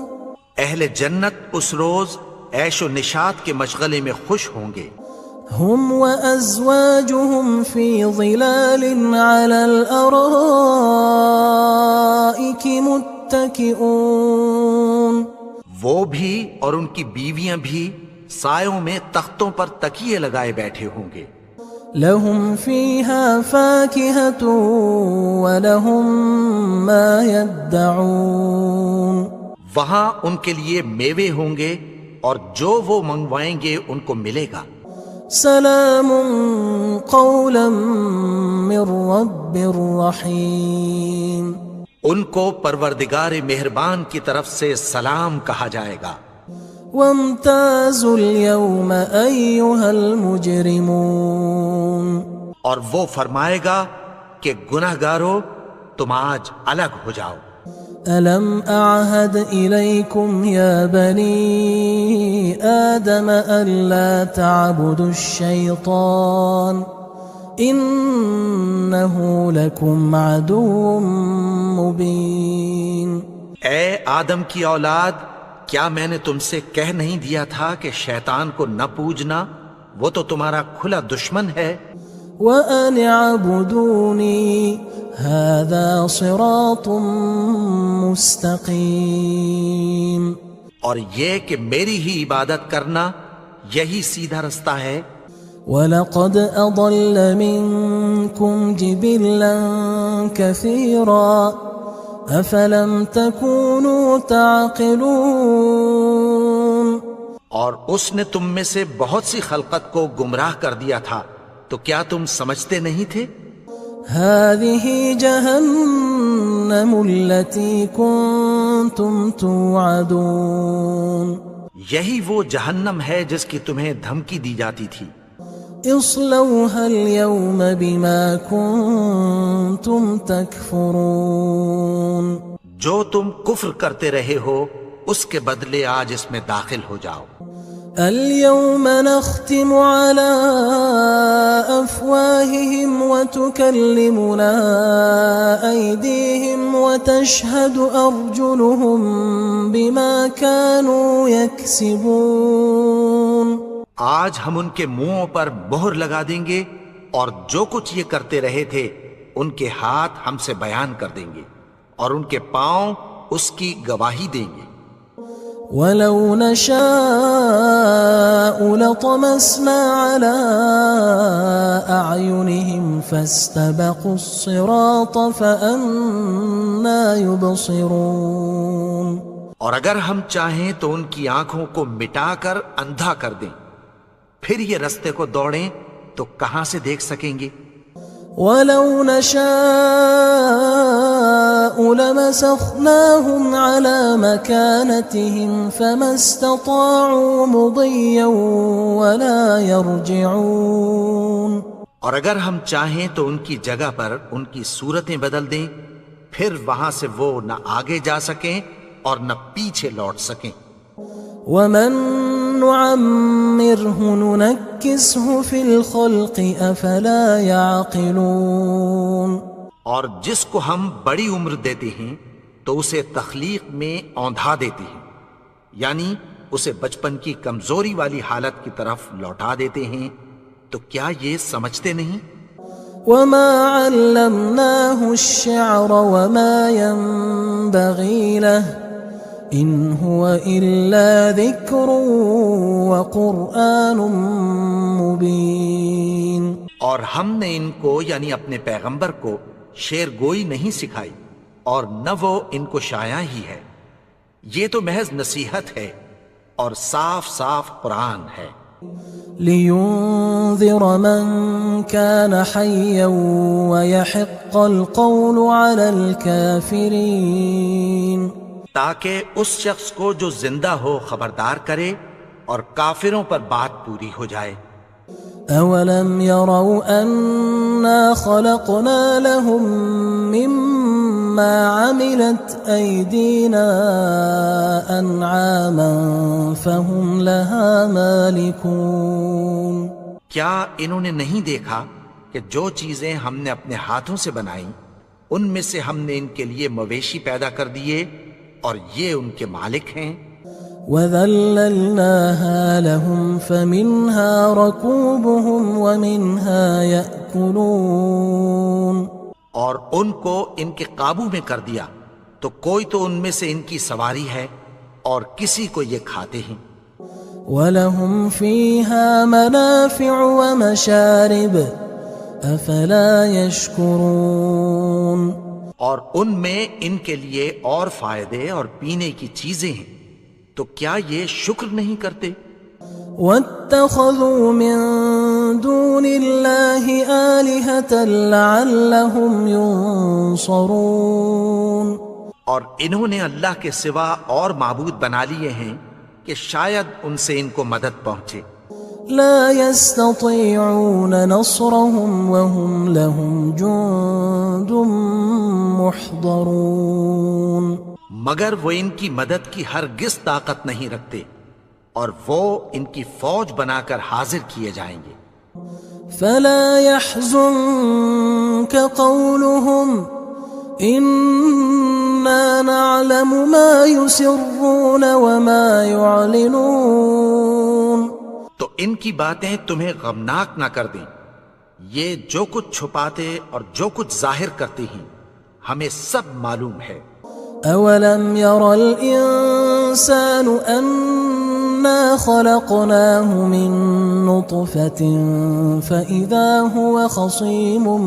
اہل جنت اس روز عیش و نشاط کے مشغلے میں خوش ہوں گے۔ هم وأزواجهم في ظلال على الأرائك متكئون، وہ بھی اور ان کی بیویاں بھی سایوں میں تختوں پر تکیے لگائے بیٹھے ہوں گے۔ لهم فيها فاكهة ولهم ما يدعون، وہاں ان کے لیے میوے ہوں گے اور جو وہ منگوائیں گے ان کو ملے گا۔ سلام قولا من رب رحیم، ان کو پروردگار مہربان کی طرف سے سلام کہا جائے گا۔ وامتازوا اليوم أيها المجرمون، اور وہ فرمائے گا کہ گناہگارو تم آج الگ ہو جاؤ۔ ألم أعهد إليكم يا بني آدم ألا تعبدوا الشيطان إنه لكم عدو مبين، اے آدم کی اولاد، کیا میں نے تم سے کہہ نہیں دیا تھا کہ شیطان کو نہ پوجنا، وہ تو تمہارا کھلا دشمن ہے۔ وَأَنِ اعْبُدُونِي هَذَا صِرَاطٌ مُسْتَقِيمٌ، اور یہ کہ میری ہی عبادت کرنا یہی سیدھا رستہ ہے۔ وَلَقَدْ أَضَلَّ مِنكُمْ جِبِلًّا كَثِيرًا أَفَلَمْ تَكُونُوا تَعْقِلُونَ، اور اس نے تم میں سے بہت سی خلقت کو گمراہ کر دیا تھا، تو کیا تم سمجھتے نہیں تھے؟ هذه جهنم التي كنتم توعدون، یہی وہ جہنم ہے جس کی تمہیں دھمکی دی جاتی تھی۔ اصلوها اليوم بما كنتم تكفرون، جو تم کفر کرتے رہے ہو اس کے بدلے آج اس میں داخل ہو جاؤ۔ اليوم نختم على أفواههم وتكلمنا أيديهم وتشهد أرجلهم بما كانوا يكسبون۔ آج ہم ان کے منہوں پر مہر لگا دیں گے اور جو کچھ یہ کرتے رہے تھے ان کے ہاتھ ہم سے بیان کر دیں گے اور ان کے پاؤں اس کی گواہی دیں گے۔ وَلَوْ نَشَاءُ لَطَمَسْنَا عَلَىٰ أَعْيُنِهِمْ فَاسْتَبَقُوا الصِّرَاطَ فَأَنَّىٰ يُبْصِرُونَ۔ اور اگر ہم چاہیں تو ان کی آنکھوں کو مٹا کر اندھا کر دیں، پھر یہ رستے کو دوڑیں تو کہاں سے دیکھ سکیں گے؟ وَلَوْ نَشَاءُ لَمَسَخْنَاهُمْ عَلَىٰ مَكَانَتِهِمْ فَمَا اسْتَطَاعُوا مُضِيًّا وَلَا يَرْجِعُونَ۔ اور اگر ہم چاہیں تو ان کی جگہ پر ان کی صورتیں بدل دیں، پھر وہاں سے وہ نہ آگے جا سکیں اور نہ پیچھے لوٹ سکیں۔ وَمَن نُعَمِّرْهُ نُنَكِّسْهُ فِي الْخَلْقِ أَفَلَا يَعْقِلُونَ۔ اور جس کو ہم بڑی عمر دیتے ہیں تو اسے تخلیق میں اوندھا دیتے ہیں، یعنی اسے بچپن کی کمزوری والی حالت کی طرف لوٹا دیتے ہیں، تو کیا یہ سمجھتے نہیں؟ وَمَا عَلَّمْنَاهُ الشِّعْرَ وَمَا يَنبَغِي لَهُ إِنْ هُوَ إِلَّا ذِكْرٌ وَقُرْآنٌ مُبِينٌ۔ اور ہم نے ان کو یعنی اپنے پیغمبر کو شعر گوئی نہیں سکھائی اور نہ وہ ان کو شایع ہی ہے، یہ تو محض نصیحت ہے اور صاف صاف قرآن ہے۔ لِيُنذِرَ مَن كَانَ حَيًّا وَيَحِقَّ الْقَوْلُ عَلَى الْكَافِرِينَ، تاکہ اس شخص کو جو زندہ ہو خبردار کرے اور کافروں پر بات پوری ہو جائے۔ أَوَلَمْ يَرَوْا أَنَّا خَلَقْنَا لَهُم مِّمَّا عَمِلَتْ أَيْدِينَا أَنْعَامًا فَهُمْ لَهَا مَالِكُونَ۔ کیا انہوں نے نہیں دیکھا کہ جو چیزیں ہم نے اپنے ہاتھوں سے بنائیں ان میں سے ہم نے ان کے لیے مویشی پیدا کر دیے اور یہ ان کے مالک ہیں۔ وَذَلَّلْنَاهَا لَهُمْ فَمِنْهَا رَكُوبُهُمْ وَمِنْهَا يَأْكُلُونَ۔ اور ان کو ان کے قابو میں کر دیا تو کوئی تو ان میں سے ان کی سواری ہے اور کسی کو یہ کھاتے ہیں۔ وَلَهُمْ فِيهَا مَنَافِعُ وَمَشَارِبُ أَفَلَا يَشْكُرُونَ۔ اور ان میں ان کے لیے اور فائدے اور پینے کی چیزیں ہیں، تو کیا یہ شکر نہیں کرتے؟ وَاتَّخَذُوا مِن دُونِ اللَّهِ آلِهَةً لَعَلَّهُمْ يُنصَرُونَ۔ اور انہوں نے اللہ کے سوا اور معبود بنا لیے ہیں کہ شاید ان سے ان کو مدد پہنچے۔ لا يستطيعون نصرهم وهم لهم جند محضرون۔ مگر وہ ان کی مدد کی ہرگز طاقت نہیں رکھتے اور وہ ان کی فوج بنا کر حاضر کیے جائیں گے۔ فلا يحزنك قولهم إنا نعلم ما يسرون وما يعلنون۔ تو ان کی باتیں تمہیں غمناک نہ کر دیں، یہ جو کچھ چھپاتے اور جو کچھ ظاہر کرتے ہیں ہمیں سب معلوم ہے۔ أَوَلَمْ يَرَ الْإِنسَانُ أَنَّا خَلَقْنَاهُ مِن نُّطْفَةٍ فَإِذَا هُوَ خَصِيمٌ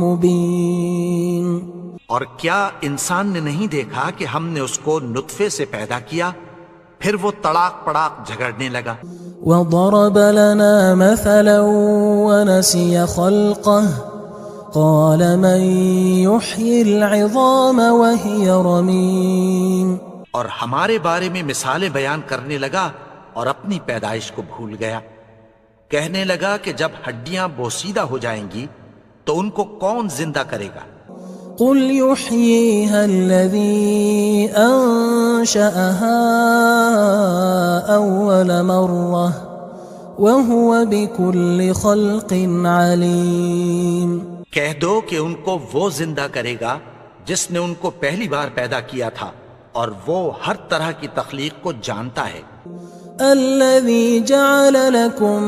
مُّبِينٌ۔ اور کیا انسان نے نہیں دیکھا کہ ہم نے اس کو نطفے سے پیدا کیا، پھر وہ تڑاک پڑاک جھگڑنے لگا۔ وَضَرَبَ لَنَا مَثَلًا وَنَسِيَ خَلْقَهُ قَالَ مَن يُحْيِي الْعِظَامَ وَهِيَ رَمِيمٌ۔ اور ہمارے بارے میں مثالیں بیان کرنے لگا اور اپنی پیدائش کو بھول گیا۔ کہنے لگا کہ جب ہڈیاں بوسیدہ ہو جائیں گی تو ان کو کون زندہ کرے گا؟ قل يحييها الذي أنشأها أول مرة وهو بكل خلق عليم۔ کہہ دو کہ ان کو وہ زندہ کرے گا جس نے ان کو پہلی بار پیدا کیا تھا، اور وہ ہر طرح کی تخلیق کو جانتا ہے۔ الذي جعل لكم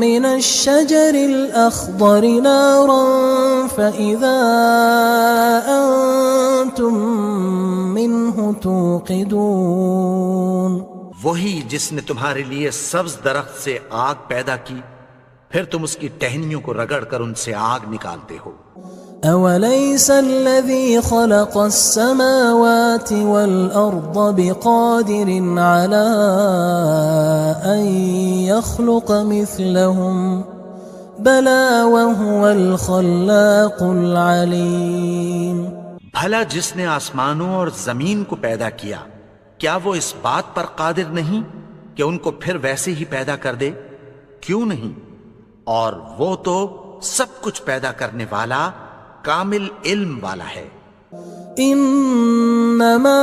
من الشجر الأخضر نارا فإذا أنتم منه توقدون۔ وہی جس نے تمہارے لیے سبز درخت سے آگ پیدا کی، پھر تم اس کی ٹہنیوں کو رگڑ کر ان سے آگ نکالتے ہو۔ أوليس الذي خلق السماوات والأرض بقادر على أن يخلق مثلهم بلى وهو الخلاق العليم۔ بھلا جس نے آسمانوں اور زمین کو پیدا کیا، کیا وہ اس بات پر قادر نہیں کہ ان کو پھر ویسے ہی پیدا کر دے؟ کیوں نہیں؟ اور وہ تو سب کچھ پیدا کرنے والا، کامل علم والا ہے۔ انما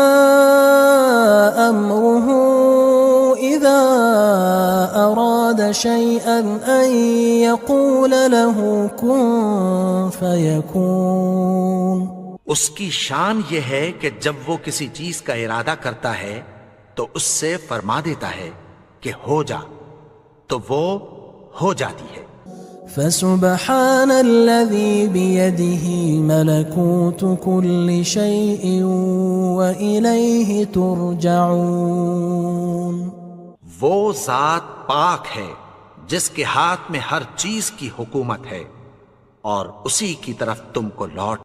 امره اذا اراد شيئا ان يقول له كن فيكون۔ اس کی شان یہ ہے کہ جب وہ کسی چیز کا ارادہ کرتا ہے تو اس سے فرما دیتا ہے کہ ہو جا، تو وہ ہو جاتی ہے۔ فسبحان الذي بيده ملكوت كل شيء وإليه ترجعون۔ وہ ذات پاک ہے جس کے ہاتھ میں ہر چیز کی حکومت ہے، اور اسی کی طرف تم کو لوٹ